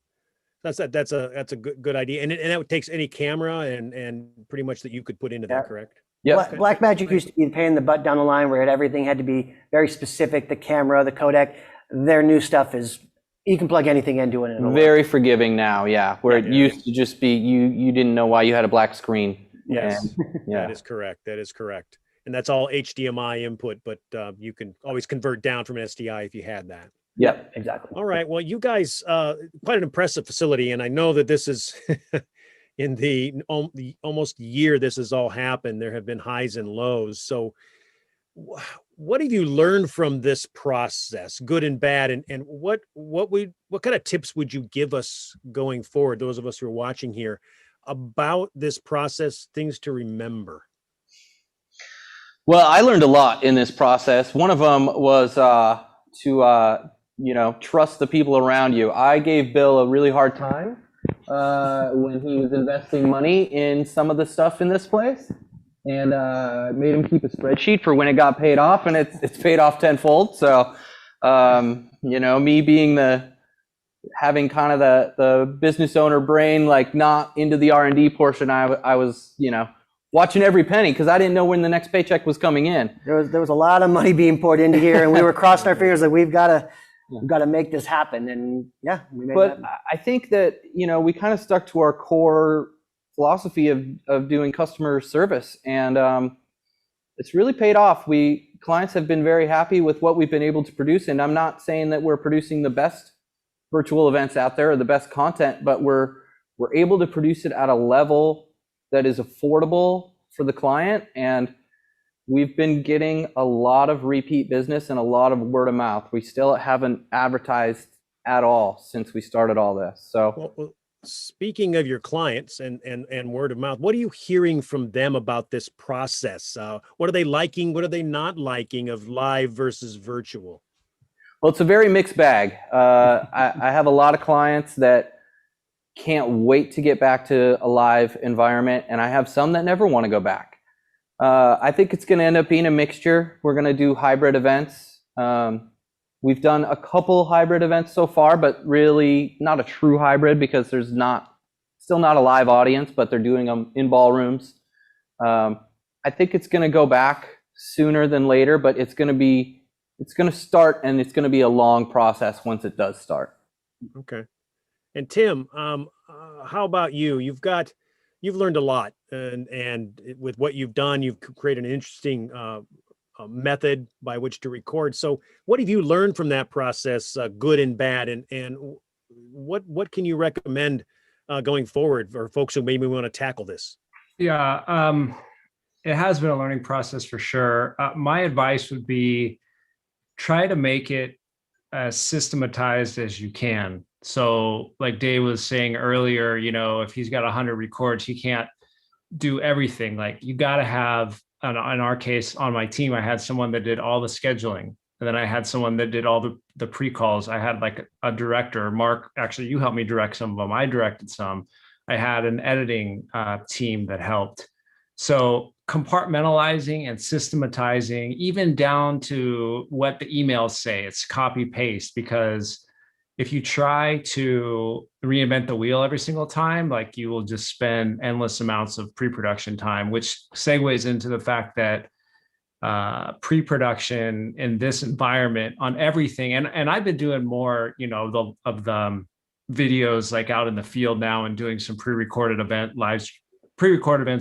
C: that's a good idea, and that takes any camera and pretty much that you could put into that, correct?
J: Yeah. Blackmagic used to be a pain in the butt down the line where everything had to be very specific, the camera, the codec. Their new stuff is, you can plug anything into it and it'll
G: very
J: work.
G: Forgiving now, yeah. Where it used to just be, you didn't know why you had a black screen.
C: Yes,
G: yeah.
C: that is correct. That is correct. And that's all HDMI input, but you can always convert down from an SDI if you had that.
G: Yep, exactly.
C: All right. Well, you guys, quite an impressive facility. And I know that this is in the almost year this has all happened. There have been highs and lows. So what have you learned from this process, good and bad? And what kind of tips would you give us going forward, those of us who are watching here, about this process, things to remember?
G: Well, I learned a lot in this process. One of them was to trust the people around you. I gave Bill a really hard time when he was investing money in some of the stuff in this place, and made him keep a spreadsheet for when it got paid off, and it's paid off tenfold. So, me being having kind of the business owner brain, like not into the R&D portion, I was, watching every penny because I didn't know when the next paycheck was coming in.
J: There was a lot of money being poured into here, and we were crossing our fingers like we've got to make this happen. And yeah, we made it happen.
G: I think that we kind of stuck to our core philosophy of doing customer service, and it's really paid off. Clients have been very happy with what we've been able to produce, and I'm not saying that we're producing the best virtual events out there or the best content, but we're able to produce it at a level that is affordable for the client, and we've been getting a lot of repeat business and a lot of word of mouth. We still haven't advertised at all since we started all this. So,
C: well, speaking of your clients and word of mouth, what are you hearing from them about this process? What are they liking? What are they not liking of live versus virtual?
G: Well, it's a very mixed bag. I have a lot of clients that can't wait to get back to a live environment, and I have some that never want to go back. I think it's going to end up being a mixture. We're going to do hybrid events. We've done a couple hybrid events so far, but really not a true hybrid because there's still not a live audience, but they're doing them in ballrooms. I think it's going to go back sooner than later, but it's going to start, and it's going to be a long process once it does start.
C: Okay. And Tim, how about you? You've learned a lot, and with what you've done, you've created an interesting method by which to record. So, what have you learned from that process, good and bad, and what can you recommend going forward for folks who maybe want to tackle this?
I: Yeah, it has been a learning process for sure. My advice would be try to make it as systematized as you can. So like Dave was saying earlier, if he's got 100 records, he can't do everything. Like you got to have, in our case, on my team, I had someone that did all the scheduling. And then I had someone that did all the pre-calls. I had like a director, Mark, actually, you helped me direct some of them. I directed some. I had an editing team that helped. So compartmentalizing and systematizing, even down to what the emails say, it's copy paste, because if you try to reinvent the wheel every single time, like you will just spend endless amounts of pre-production time, which segues into the fact that pre-production in this environment on everything, and I've been doing more, of the videos like out in the field now and doing some pre-recorded events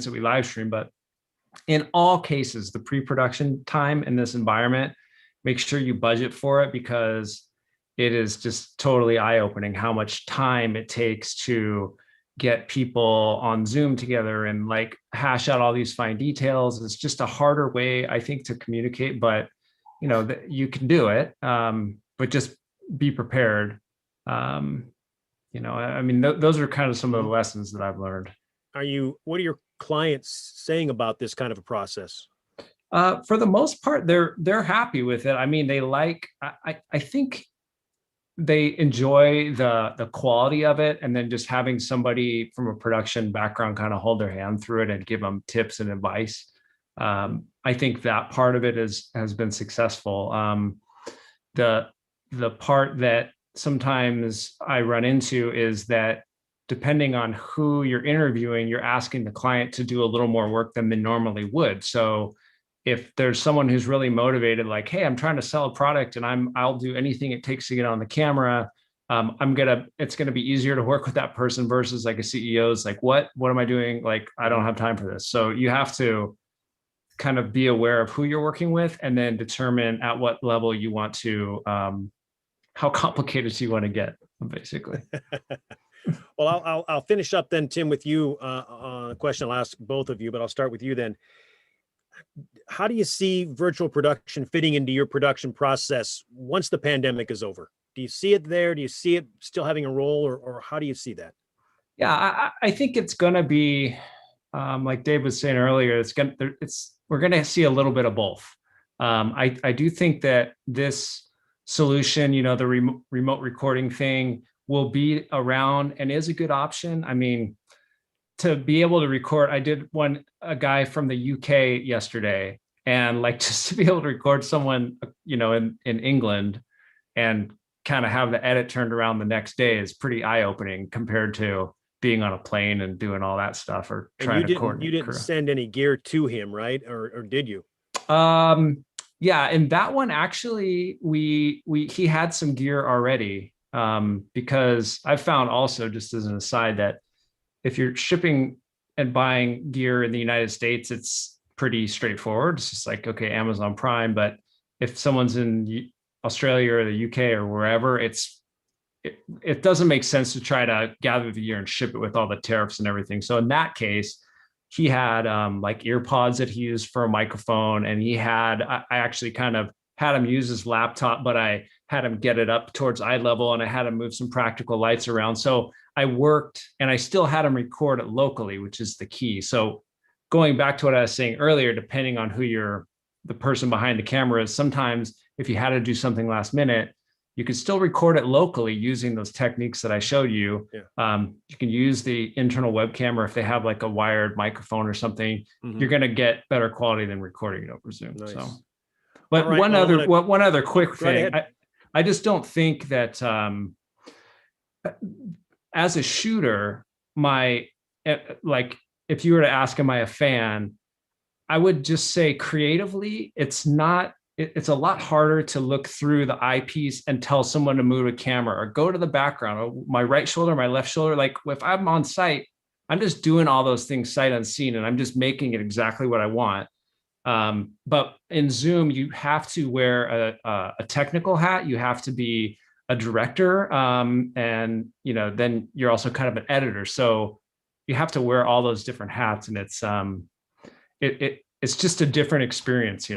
I: that we live stream. But in all cases, the pre-production time in this environment, make sure you budget for it, because it is just totally eye-opening how much time it takes to get people on Zoom together and like hash out all these fine details. It's just a harder way, I think, to communicate, but you can do it, but just be prepared. Those are kind of some of the lessons that I've learned.
C: What are your clients saying about this kind of a process?
I: For the most part, they're happy with it. I mean, they I think they enjoy the quality of it, and then just having somebody from a production background kind of hold their hand through it and give them tips and advice. I think that part of it has been successful. The part that sometimes I run into is that depending on who you're interviewing, you're asking the client to do a little more work than they normally would. So if there's someone who's really motivated, like, hey, I'm trying to sell a product and I'll do anything it takes to get on the camera, it's gonna be easier to work with that person versus like a CEO's like, what am I doing? Like, I don't have time for this. So you have to kind of be aware of who you're working with and then determine at what level you want to, how complicated you want to get, basically.
C: Well, I'll finish up then, Tim, with you on a question I'll ask both of you, but I'll start with you then. How do you see virtual production fitting into your production process once the pandemic is over? Do you see it there? Do you see it still having a role, or how do you see that?
I: Yeah, I think it's going to be, like Dave was saying earlier, we're going to see a little bit of both. I do think that this solution, the remote recording thing, will be around and is a good option. I mean, to be able to record, I did a guy from the UK yesterday, and like just to be able to record someone, in England and kind of have the edit turned around the next day is pretty eye-opening compared to being on a plane and doing all that stuff or trying to coordinate.
C: You didn't send any gear to him, right? Or did you?
I: Yeah, and that one actually, he had some gear already, because I found also, just as an aside, that if you're shipping and buying gear in the United States, it's pretty straightforward. It's just like, okay, Amazon Prime. But if someone's in Australia or the UK or wherever, it doesn't make sense to try to gather the gear and ship it with all the tariffs and everything. So in that case, he had like earpods that he used for a microphone, and I actually kind of had him use his laptop, but I had him get it up towards eye level, and I had him move some practical lights around. So I worked, and I still had him record it locally, which is the key. So going back to what I was saying earlier, depending on who the person behind the camera is, sometimes if you had to do something last minute, you could still record it locally using those techniques that I showed you. Yeah. You can use the internal webcam, or if they have like a wired microphone or something, you're going to get better quality than recording it over Zoom. Nice. So, but right, one other quick thing, I just don't think that as a shooter, if you were to ask, am I a fan? I would just say creatively, it's a lot harder to look through the eyepiece and tell someone to move a camera or go to the background, or my right shoulder, my left shoulder. Like if I'm on site, I'm just doing all those things sight unseen, and I'm just making it exactly what I want. But in Zoom, you have to wear a technical hat. You have to be a director, and then you're also kind of an editor. So you have to wear all those different hats, and it's just a different experience,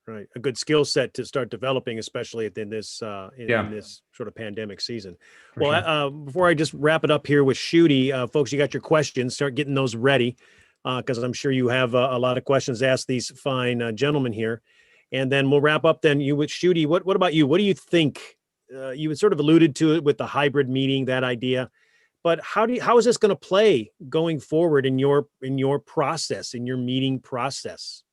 C: Right. A good skill set to start developing, especially in this in this sort of pandemic season. Before I just wrap it up here with Shooty, folks, you got your questions. Start getting those ready, because I'm sure you have a lot of questions to ask these fine gentlemen here. And then we'll wrap up then you with Shooty. What about you? What do you think? You had sort of alluded to it with the hybrid meeting, that idea. But how is this going to play going forward in your process, in your meeting process?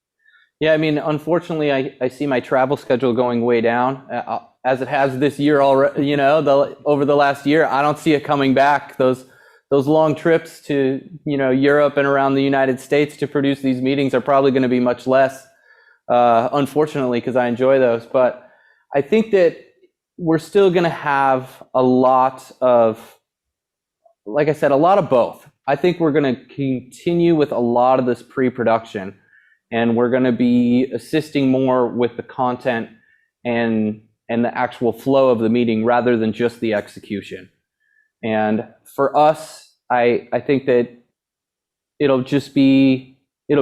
G: Yeah, I mean, unfortunately, I see my travel schedule going way down, as it has this year already. Over the last year, I don't see it coming back. Those long trips to Europe and around the United States to produce these meetings are probably going to be much less, unfortunately, because I enjoy those. But I think that we're still going to have a lot of, like I said, a lot of both. I think we're going to continue with a lot of this pre-production. And we're going to be assisting more with the content and the actual flow of the meeting rather than just the execution. And for us, I think that it'll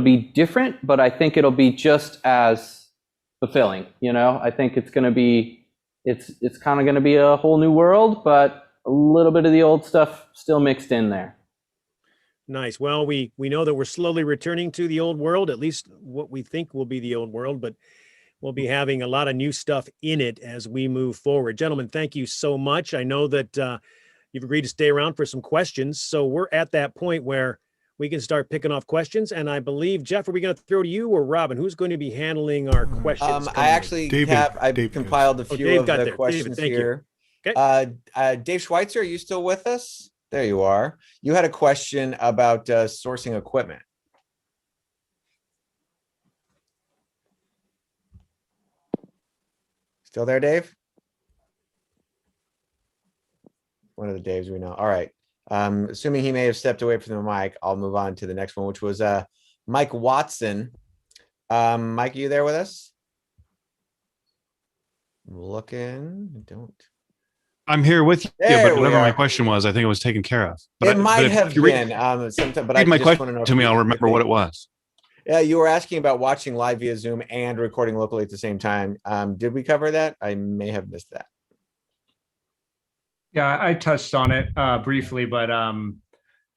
G: be different, but I think it'll be just as fulfilling. I think it's kind of going to be a whole new world, but a little bit of the old stuff still mixed in there.
C: Nice. Well, we know that we're slowly returning to the old world, at least what we think will be the old world, but we'll be having a lot of new stuff in it as we move forward. Gentlemen, thank you so much. I know that you've agreed to stay around for some questions, so we're at that point where we can start picking off questions. And I believe, Jeff, are we going to throw to you or Robin? Who's going to be handling our questions?
L: I actually I've compiled a few of the questions here.
C: Okay.
L: Dave Schweitzer, are you still with us? There you are. You had a question about sourcing equipment. Still there, Dave? one of the Daves we know. All right. Assuming he may have stepped away from the mic, I'll move on to the next one, which was Mike Watson. Mike, are you there with us? I'm looking.
M: I'm here with you,
L: There
M: but
L: we
M: whatever my
L: are.
M: question was, I think it was taken care of. But
L: It might
M: if
L: have
M: you
L: been. Sometime, but I
M: read my
L: just want
M: question
L: to know
M: to me, I'll remember what it was.
L: Yeah, you were asking about watching live via Zoom and recording locally at the same time. Did we cover that? I may have missed that.
I: Yeah, I touched on it briefly, but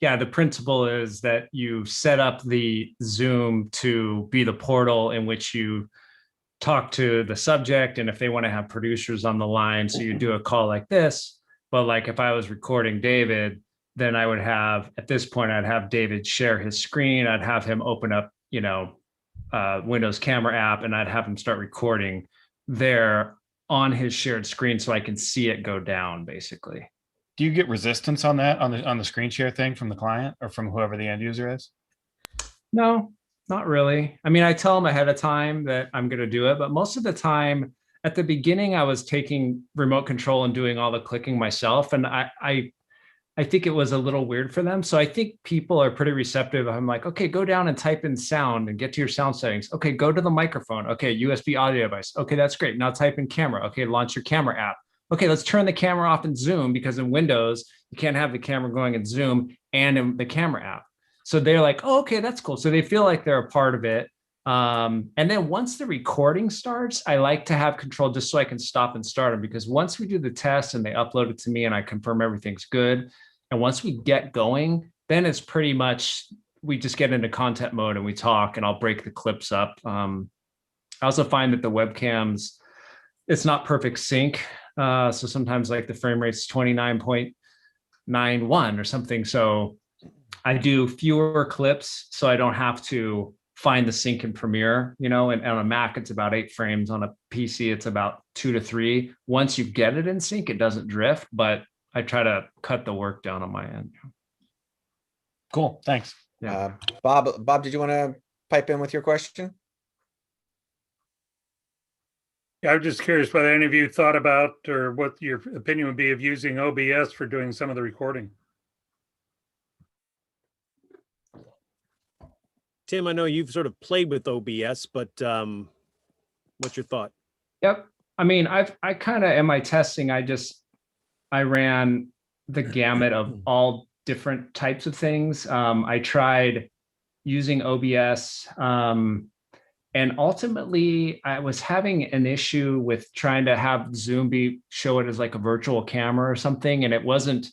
I: yeah, the principle is that you set up the Zoom to be the portal in which you talk to the subject, and if they want to have producers on the line, so you do a call like this. But like if I was recording David, then I would have, at this point, I'd have David share his screen. I'd have him open up, Windows camera app, and I'd have him start recording there on his shared screen so I can see it go down, basically.
M: Do you get resistance on that on the screen share thing from the client or from whoever the end user is?
I: No, not really. I mean, I tell them ahead of time that I'm going to do it, but most of the time at the beginning, I was taking remote control and doing all the clicking myself. And I think it was a little weird for them. So I think people are pretty receptive. I'm like, okay, go down and type in sound and get to your sound settings. Okay, go to the microphone. Okay, USB audio device. Okay, that's great. Now type in camera. Okay, launch your camera app. Okay, let's turn the camera off in Zoom, because in Windows, you can't have the camera going in Zoom and in the camera app. So they're like, oh, okay, that's cool. So they feel like they're a part of it. And then once the recording starts, I like to have control just so I can stop and start them, because once we do the test and they upload it to me and I confirm everything's good, and once we get going, then it's pretty much, we just get into content mode and we talk, and I'll break the clips up. I also find that the webcams, it's not perfect sync. So sometimes like the frame rate's 29.91 or something. So I do fewer clips so I don't have to find the sync in Premiere, and on a Mac, it's about 8 frames. On a PC, it's about 2 to 3. Once you get it in sync, it doesn't drift, but I try to cut the work down on my end.
M: Cool, thanks.
I: Yeah.
L: Bob, did you want to pipe in with your question?
N: Yeah, I'm just curious whether any of you thought about, or what your opinion would be of using OBS for doing some of the recording.
C: Tim, I know you've sort of played with OBS, but what's your thought?
I: Yep. I mean, I kind of, in my testing, I ran the gamut of all different types of things. I tried using OBS, and ultimately I was having an issue with trying to have Zoom show it as like a virtual camera or something. And it wasn't,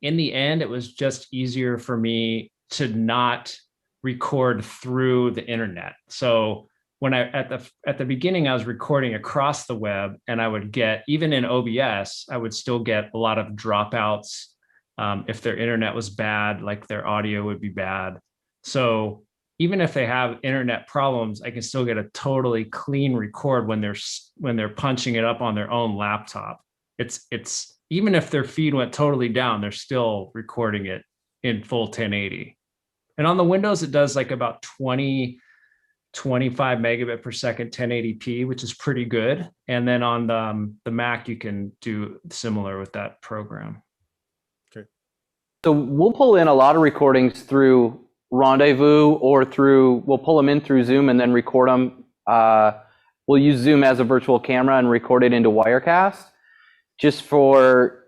I: in the end, it was just easier for me to not record through the internet. So when at the beginning, I was recording across the web, and I would get, even in OBS, I would still get a lot of dropouts. If their internet was bad, like their audio would be bad. So even if they have internet problems, I can still get a totally clean record when they're punching it up on their own laptop. It's even if their feed went totally down, they're still recording it in full 1080. And on the Windows, it does like about 25 megabit per second 1080p, which is pretty good. And then on the Mac, you can do similar with that program.
C: Okay.
G: So we'll pull in a lot of recordings through Rendezvous, or we'll pull them in through Zoom and then record them. We'll use Zoom as a virtual camera and record it into Wirecast, just for,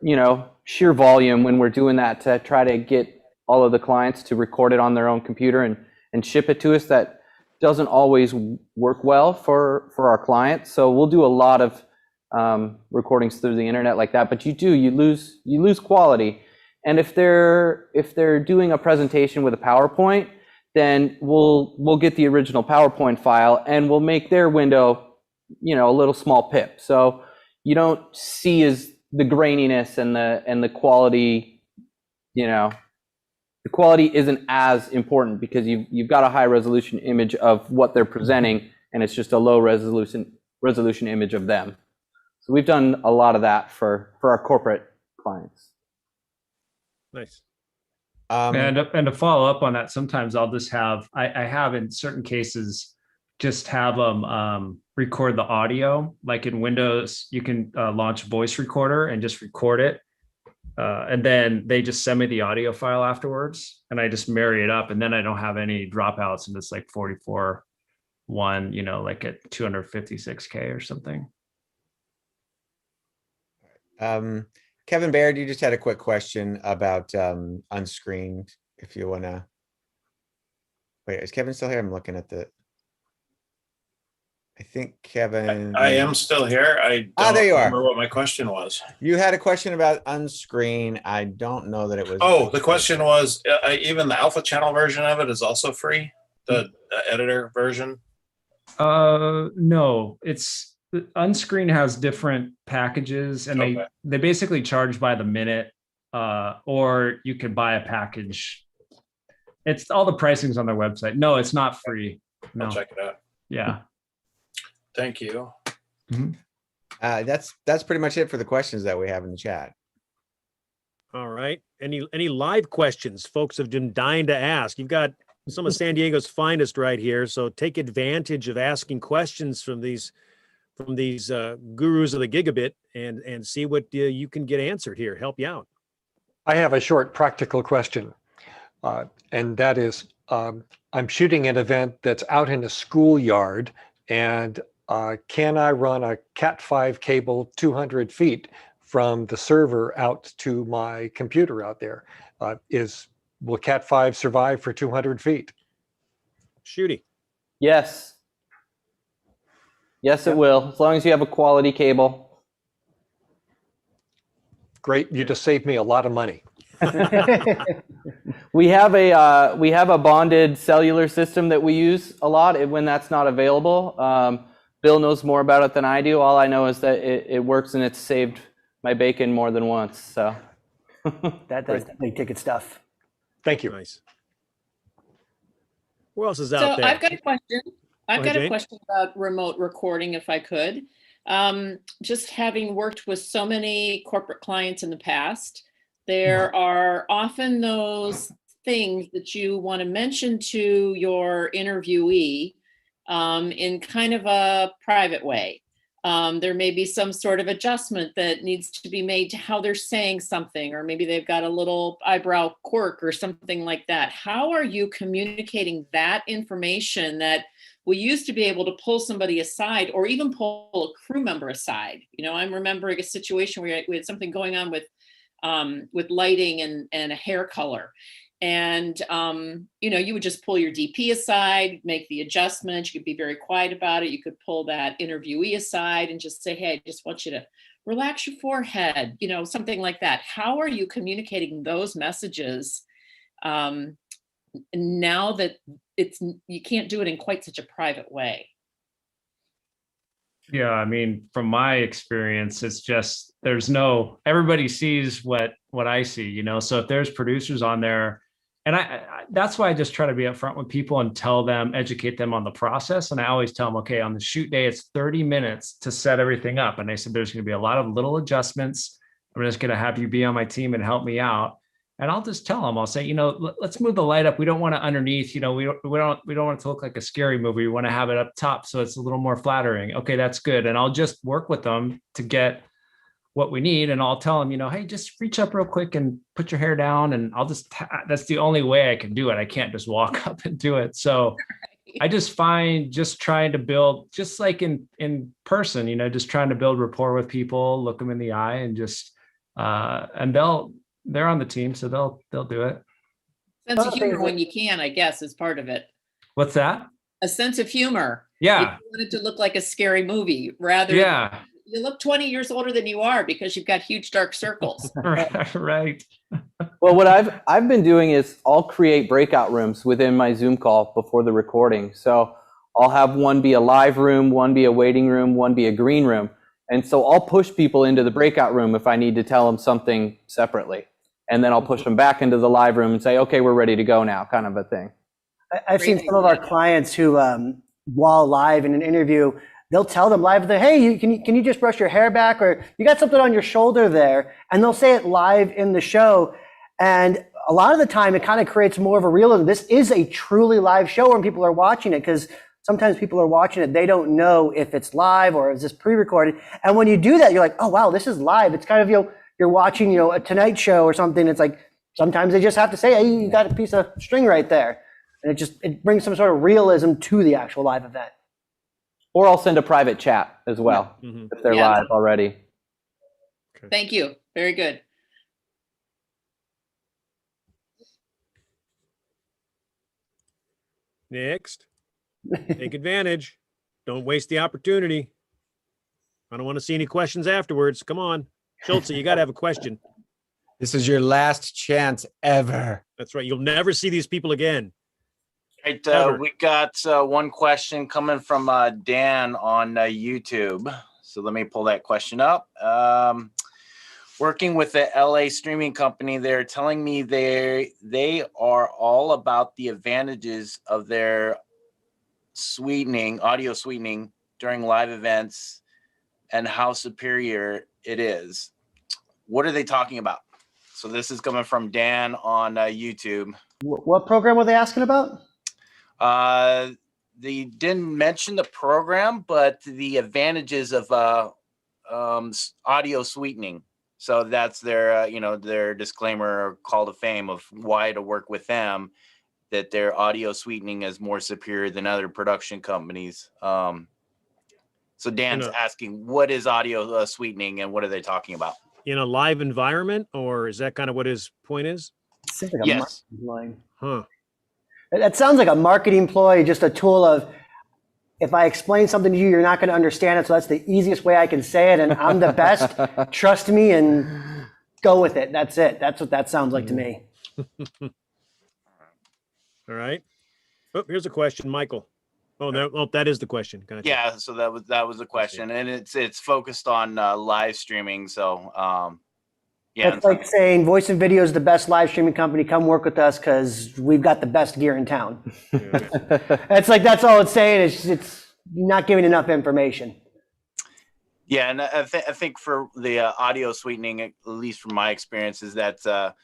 G: sheer volume when we're doing that, to try to get all of the clients to record it on their own computer and ship it to us. That doesn't always work well for our clients. So we'll do a lot of recordings through the internet like that, but you lose quality. And if they're doing a presentation with a PowerPoint, then we'll get the original PowerPoint file and we'll make their window, a little small pip. So you don't see as the graininess and the quality, the quality isn't as important, because you've got a high resolution image of what they're presenting, and it's just a low resolution image of them. So we've done a lot of that for our corporate clients.
C: Nice.
I: And to follow up on that, sometimes I'll just have, I have in certain cases, just have them record the audio. Like in Windows, you can launch voice recorder and just record it. And then they just send me the audio file afterwards, and I just marry it up, and then I don't have any dropouts, and it's like 44.1, like at 256K or something.
L: Kevin Baird, you just had a quick question about unscreened. If you want to wait, is Kevin still here? I'm looking at I think Kevin.
O: I am still here. I don't
L: there you
O: remember
L: are.
O: what my question was.
L: You had a question about unscreen. I don't know that it was.
O: Oh, the question was even the alpha channel version of it is also free. The editor version.
I: No, it's Unscreen has different packages, and they basically charge by the minute, or you could buy a package. It's all the pricing's on their website. No, it's not free. No.
O: I'll check it out.
I: Yeah.
O: Thank you.
I: Mm-hmm.
L: That's pretty much it for the questions that we have in the chat.
C: All right. Any live questions folks have been dying to ask? You've got some of San Diego's finest right here, so take advantage of asking questions from these gurus of the gigabit and see what you can get answered here. Help you out.
H: I have a short practical question, and that is, I'm shooting an event that's out in a schoolyard, and can I run a Cat5 cable 200 feet from the server out to my computer out there? Will Cat5 survive for 200 feet?
C: Shooty.
G: Yes. Yes, it will, as long as you have a quality cable.
H: Great, you just saved me a lot of money.
G: We have a bonded cellular system that we use a lot when that's not available. Bill knows more about it than I do. All I know is that it works, and it's saved my bacon more than once. So
J: that's definitely ticket stuff.
H: Thank you.
C: Nice. Who else is out there?
F: So I've got a question. I've got
C: Jane.
F: a question about remote recording, if I could. Just having worked with so many corporate clients in the past, there are often those things that you want to mention to your interviewee in kind of a private way. There may be some sort of adjustment that needs to be made to how they're saying something, or maybe they've got a little eyebrow quirk or something like that. How are you communicating that information that we used to be able to pull somebody aside, or even pull a crew member aside? I'm remembering a situation where we had something going on with lighting and a hair color. And, you would just pull your DP aside, make the adjustment. You could be very quiet about it. You could pull that interviewee aside and just say, hey, I just want you to relax your forehead, something like that. How are you communicating those messages now that you can't do it in quite such a private way?
I: Yeah, I mean, from my experience, it's just everybody sees what I see, So if there's producers on there, and that's why I just try to be upfront with people and educate them on the process. And I always tell them, okay, on the shoot day, it's 30 minutes to set everything up. And I said, there's going to be a lot of little adjustments. I'm just going to have you be on my team and help me out. And I'll just tell them, I'll say, let's move the light up. We don't want it underneath, we don't want it to look like a scary movie. We want to have it up top, so it's a little more flattering. Okay, that's good. And I'll just work with them to get what we need. And I'll tell them, hey, just reach up real quick and put your hair down. And that's the only way I can do it. I can't just walk up and do it. So I just find trying to build, just like in person, just trying to build rapport with people, look them in the eye, and just, and they're on the team, so they'll do it.
F: Sense of humor when you can, I guess, is part of it.
I: What's that?
F: A sense of humor.
I: Yeah.
F: If you want it to look like a scary movie, rather than you look 20 years older than you are because you've got huge dark circles.
I: Right.
G: Well, what I've been doing is I'll create breakout rooms within my Zoom call before the recording. So I'll have one be a live room, one be a waiting room, one be a green room. And so I'll push people into the breakout room if I need to tell them something separately. And then I'll push them back into the live room and say, okay, we're ready to go now, kind of a thing.
J: I've seen some of our clients who, while live in an interview, they'll tell them live, hey, can you just brush your hair back, or you got something on your shoulder there, and they'll say it live in the show. And a lot of the time, it kind of creates more of a realism. This is a truly live show when people are watching it, because sometimes people are watching it, they don't know if it's live or is this pre-recorded. And when you do that, you're like, oh wow, this is live. It's kind of you're watching, a Tonight Show or something. It's like sometimes they just have to say, "Hey, you got a piece of string right there," and it brings some sort of realism to the actual live event.
G: Or I'll send a private chat as well if they're live already.
F: Thank you. Very good.
C: Next, take advantage. Don't waste the opportunity. I don't want to see any questions afterwards. Come on. Schultze, you got to have a question.
L: This is your last chance ever.
C: That's right. You'll never see these people again.
P: Right, we got one question coming from Dan on YouTube. So let me pull that question up. Working with the LA streaming company, they're telling me they are all about the advantages of their audio sweetening during live events and how superior it is. What are they talking about? So this is coming from Dan on YouTube.
J: What program were they asking about?
P: They didn't mention the program, but the advantages of audio sweetening. So that's their, their disclaimer or call to fame of why to work with them, that their audio sweetening is more superior than other production companies. So Dan's asking, what is audio sweetening and what are they talking about?
C: In a live environment, or is that kind of what his point is?
J: Seems like
P: yes.
C: Huh.
J: That sounds like a marketing ploy, just a tool of, if I explain something to you, you're not going to understand it. So that's the easiest way I can say it. And I'm the best. Trust me and go with it. That's it. That's what that sounds like to me.
C: All right. Oh, here's a question, Michael. Oh, that is the question. Gotcha.
P: Yeah. So that was the question, and it's focused on live streaming. So yeah.
J: It's like saying Voice and Video is the best live streaming company. Come work with us because we've got the best gear in town. It's like, that's all it's saying. It's not giving enough information.
P: Yeah, and I think for the audio sweetening, at least from my experience, is that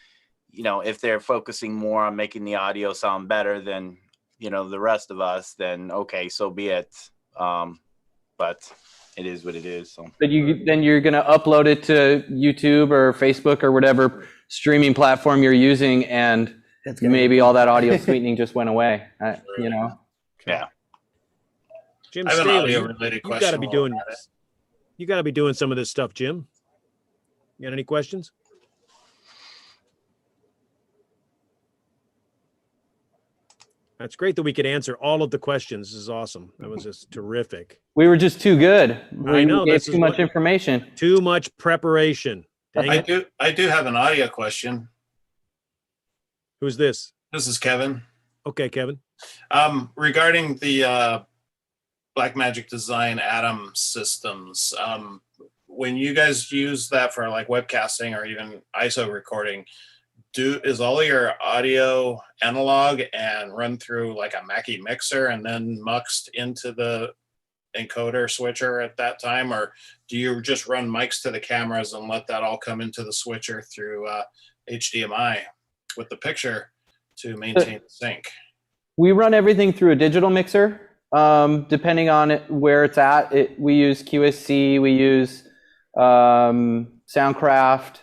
P: if they're focusing more on making the audio sound better than the rest of us, then okay, so be it. But it is what it is. So.
G: But then you're going to upload it to YouTube or Facebook or whatever streaming platform you're using, and maybe all that audio sweetening just went away.
P: Yeah.
C: Jim
P: I have an
C: Staley,
P: audio-related
C: you got
P: question
C: to be
P: while
C: doing.
P: we're at it.
C: You got to be doing some of this stuff, Jim. You got any questions? That's great that we could answer all of the questions. This is awesome. That was just terrific.
G: We were just too good.
C: I know.
G: We gave
C: This
G: too much information.
C: Too much preparation. Dang it.
O: I do have an audio question.
C: Who's this?
O: This is Kevin.
C: Okay, Kevin.
O: Regarding the Blackmagic Design Atom systems, when you guys use that for like webcasting or even ISO recording, is all your audio analog and run through like a Mackie mixer and then muxed into the encoder switcher at that time, or do you just run mics to the cameras and let that all come into the switcher through HDMI with the picture to maintain the sync?
G: We run everything through a digital mixer. Depending on where it's at, we use QSC, we use Soundcraft.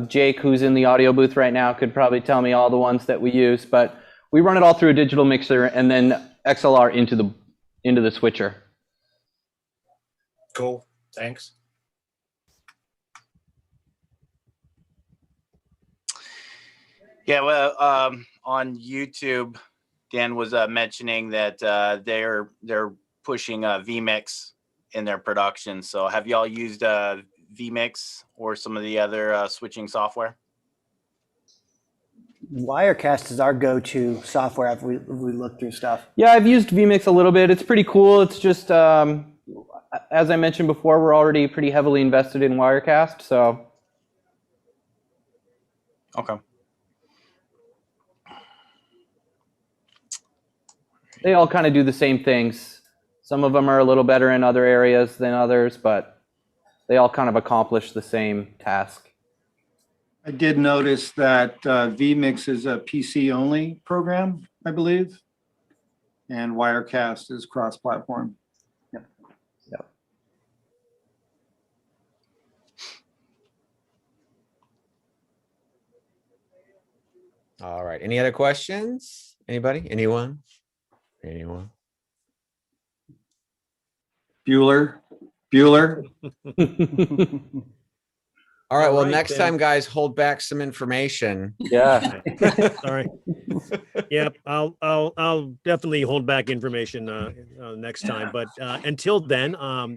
G: Jake, who's in the audio booth right now, could probably tell me all the ones that we use, but we run it all through a digital mixer and then XLR into the switcher.
O: Cool. Thanks.
P: Yeah, well, on YouTube, Dan was mentioning that they're pushing vMix in their production. So have y'all used vMix or some of the other switching software?
J: Wirecast is our go-to software if we look through stuff.
G: Yeah, I've used vMix a little bit. It's pretty cool. It's just, as I mentioned before, we're already pretty heavily invested in Wirecast, so.
P: Okay.
G: They all kind of do the same things. Some of them are a little better in other areas than others, but they all kind of accomplish the same task.
A: I did notice that vMix is a PC-only program, I believe, and Wirecast is cross-platform.
G: Yep.
L: All right. Any other questions? Anybody? Anyone? Anyone?
A: Bueller.
L: All right.
C: All
L: Well,
C: right,
L: next
C: then.
L: time, guys, hold back some information.
G: Yeah.
C: Sorry. Yep, I'll definitely hold back information next time. But until then,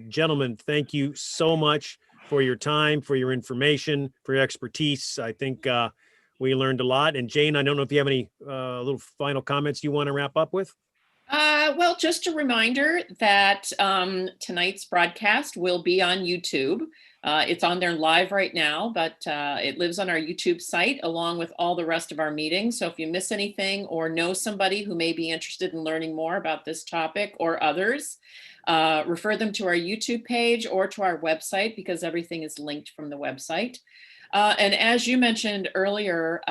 C: gentlemen, thank you so much for your time, for your information, for your expertise. I think we learned a lot. And Jane, I don't know if you have any little final comments you want to wrap up with.
F: Well, just a reminder that tonight's broadcast will be on YouTube. It's on there live right now, but it lives on our YouTube site along with all the rest of our meetings. So if you miss anything or know somebody who may be interested in learning more about this topic or others, refer them to our YouTube page or to our website because everything is linked from the website. And as you mentioned earlier,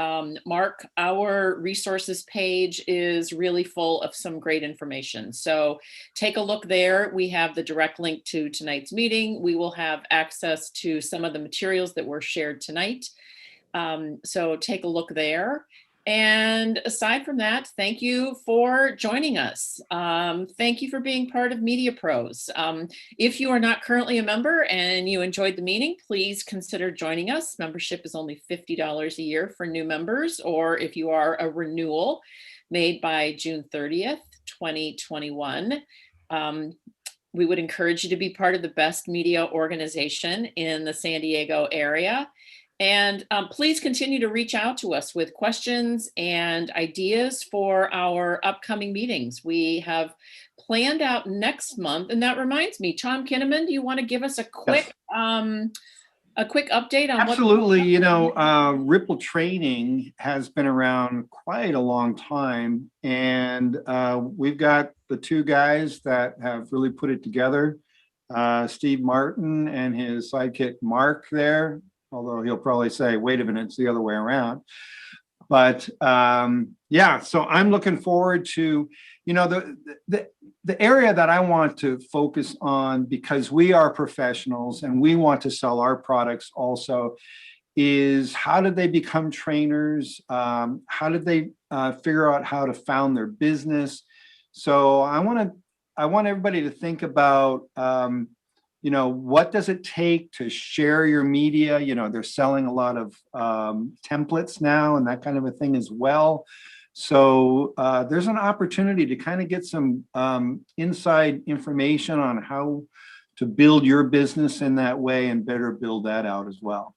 F: Mark, our resources page is really full of some great information. So take a look there. We have the direct link to tonight's meeting. We will have access to some of the materials that were shared tonight. So take a look there. And aside from that, thank you for joining us. Thank you for being part of MediaPros. If you are not currently a member and you enjoyed the meeting, please consider joining us. Membership is only $50 a year for new members, or if you are a renewal made by June 30th, 2021. We would encourage you to be part of the best media organization in the San Diego area. And please continue to reach out to us with questions and ideas for our upcoming meetings. We have planned out next month, and that reminds me, Tom Kinnaman, do you want to give us a quick update on
A: Absolutely. You know, Ripple Training has been around quite a long time, and we've got the two guys that have really put it together, Steve Martin and his sidekick Mark there. Although he'll probably say, wait a minute, it's the other way around. But yeah, so I'm looking forward to, you know, the area that I want to focus on, because we are professionals and we want to sell our products also, is how did they become trainers? How did they figure out how to found their business? So I want everybody to think about, you know, what does it take to share your media? You know, they're selling a lot of templates now and that kind of a thing as well. So there's an opportunity to kind of get some inside information on how to build your business in that way and better build that out as well.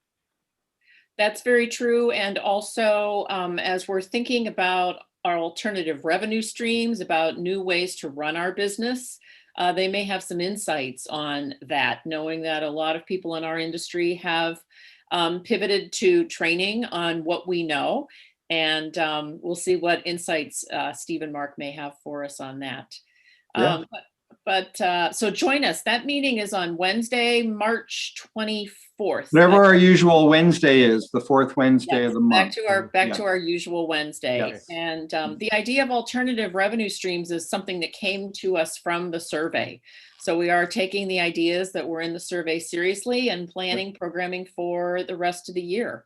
F: That's very true. And also, as we're thinking about our alternative revenue streams, about new ways to run our business, they may have some insights on that, knowing that a lot of people in our industry have pivoted to training on what we know. And we'll see what insights Steve and Mark may have for us on that.
A: Yeah.
F: So join us. That meeting is on Wednesday, March 24th.
A: Whatever our usual Wednesday is, the fourth Wednesday of the month.
F: Back to our usual Wednesday.
A: Yes.
F: And the idea of alternative revenue streams is something that came to us from the survey. So we are taking the ideas that were in the survey seriously and planning programming for the rest of the year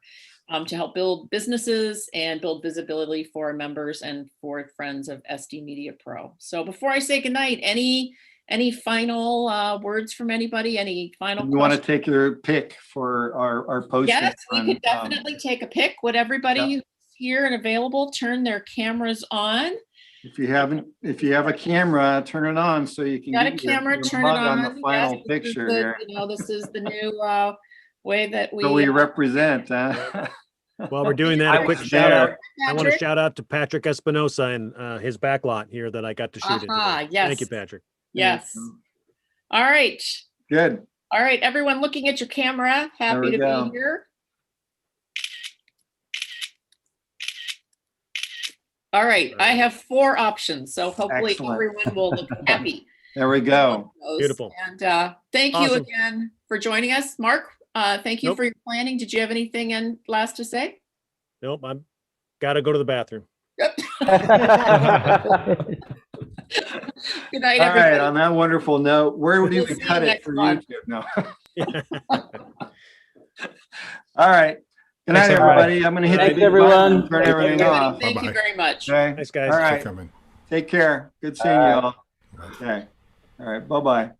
F: to help build businesses and build visibility for our members and for friends of SD Media Pro. So before I say goodnight, any final words from anybody? Any final
A: You want to take your pick for our posting?
F: Yes, we could definitely take a pick. Would everybody who's here and available turn their cameras on?
A: If you have a camera, turn it on so you can
F: Got a
A: get
F: camera,
A: your
F: turn it
A: mug
F: on.
A: the final picture here.
F: You know, this is the new way that we,
A: So we represent. Huh?
C: While we're doing that, a quick shout out. I want to shout out to Patrick Espinosa and his backlot here that I got to shoot in today.
F: Yes.
C: Thank you, Patrick.
F: Yes. All right.
A: Good.
F: All right, everyone looking at your camera, happy to be here. All right, I have 4 options, so hopefully everyone will look happy.
A: There we go.
C: Beautiful.
F: And thank you again for joining us. Mark, thank you for your planning. Did you have anything last to say?
C: Nope, I'm got to go to the bathroom.
F: Yep. Good night,
A: All
F: everybody.
A: right, on that wonderful note, where would you cut it for
F: month.
A: YouTube? No. All right. Good night,
C: Thanks,
A: everybody. I'm going to hit the
G: Thanks,
A: big button
G: everyone.
A: and turn everything off.
F: Thank you very much.
A: Okay.
C: Thanks, guys.
A: All
C: Thanks
A: right.
C: for coming.
A: Take care. Good seeing you all. Okay. All right. Bye-bye.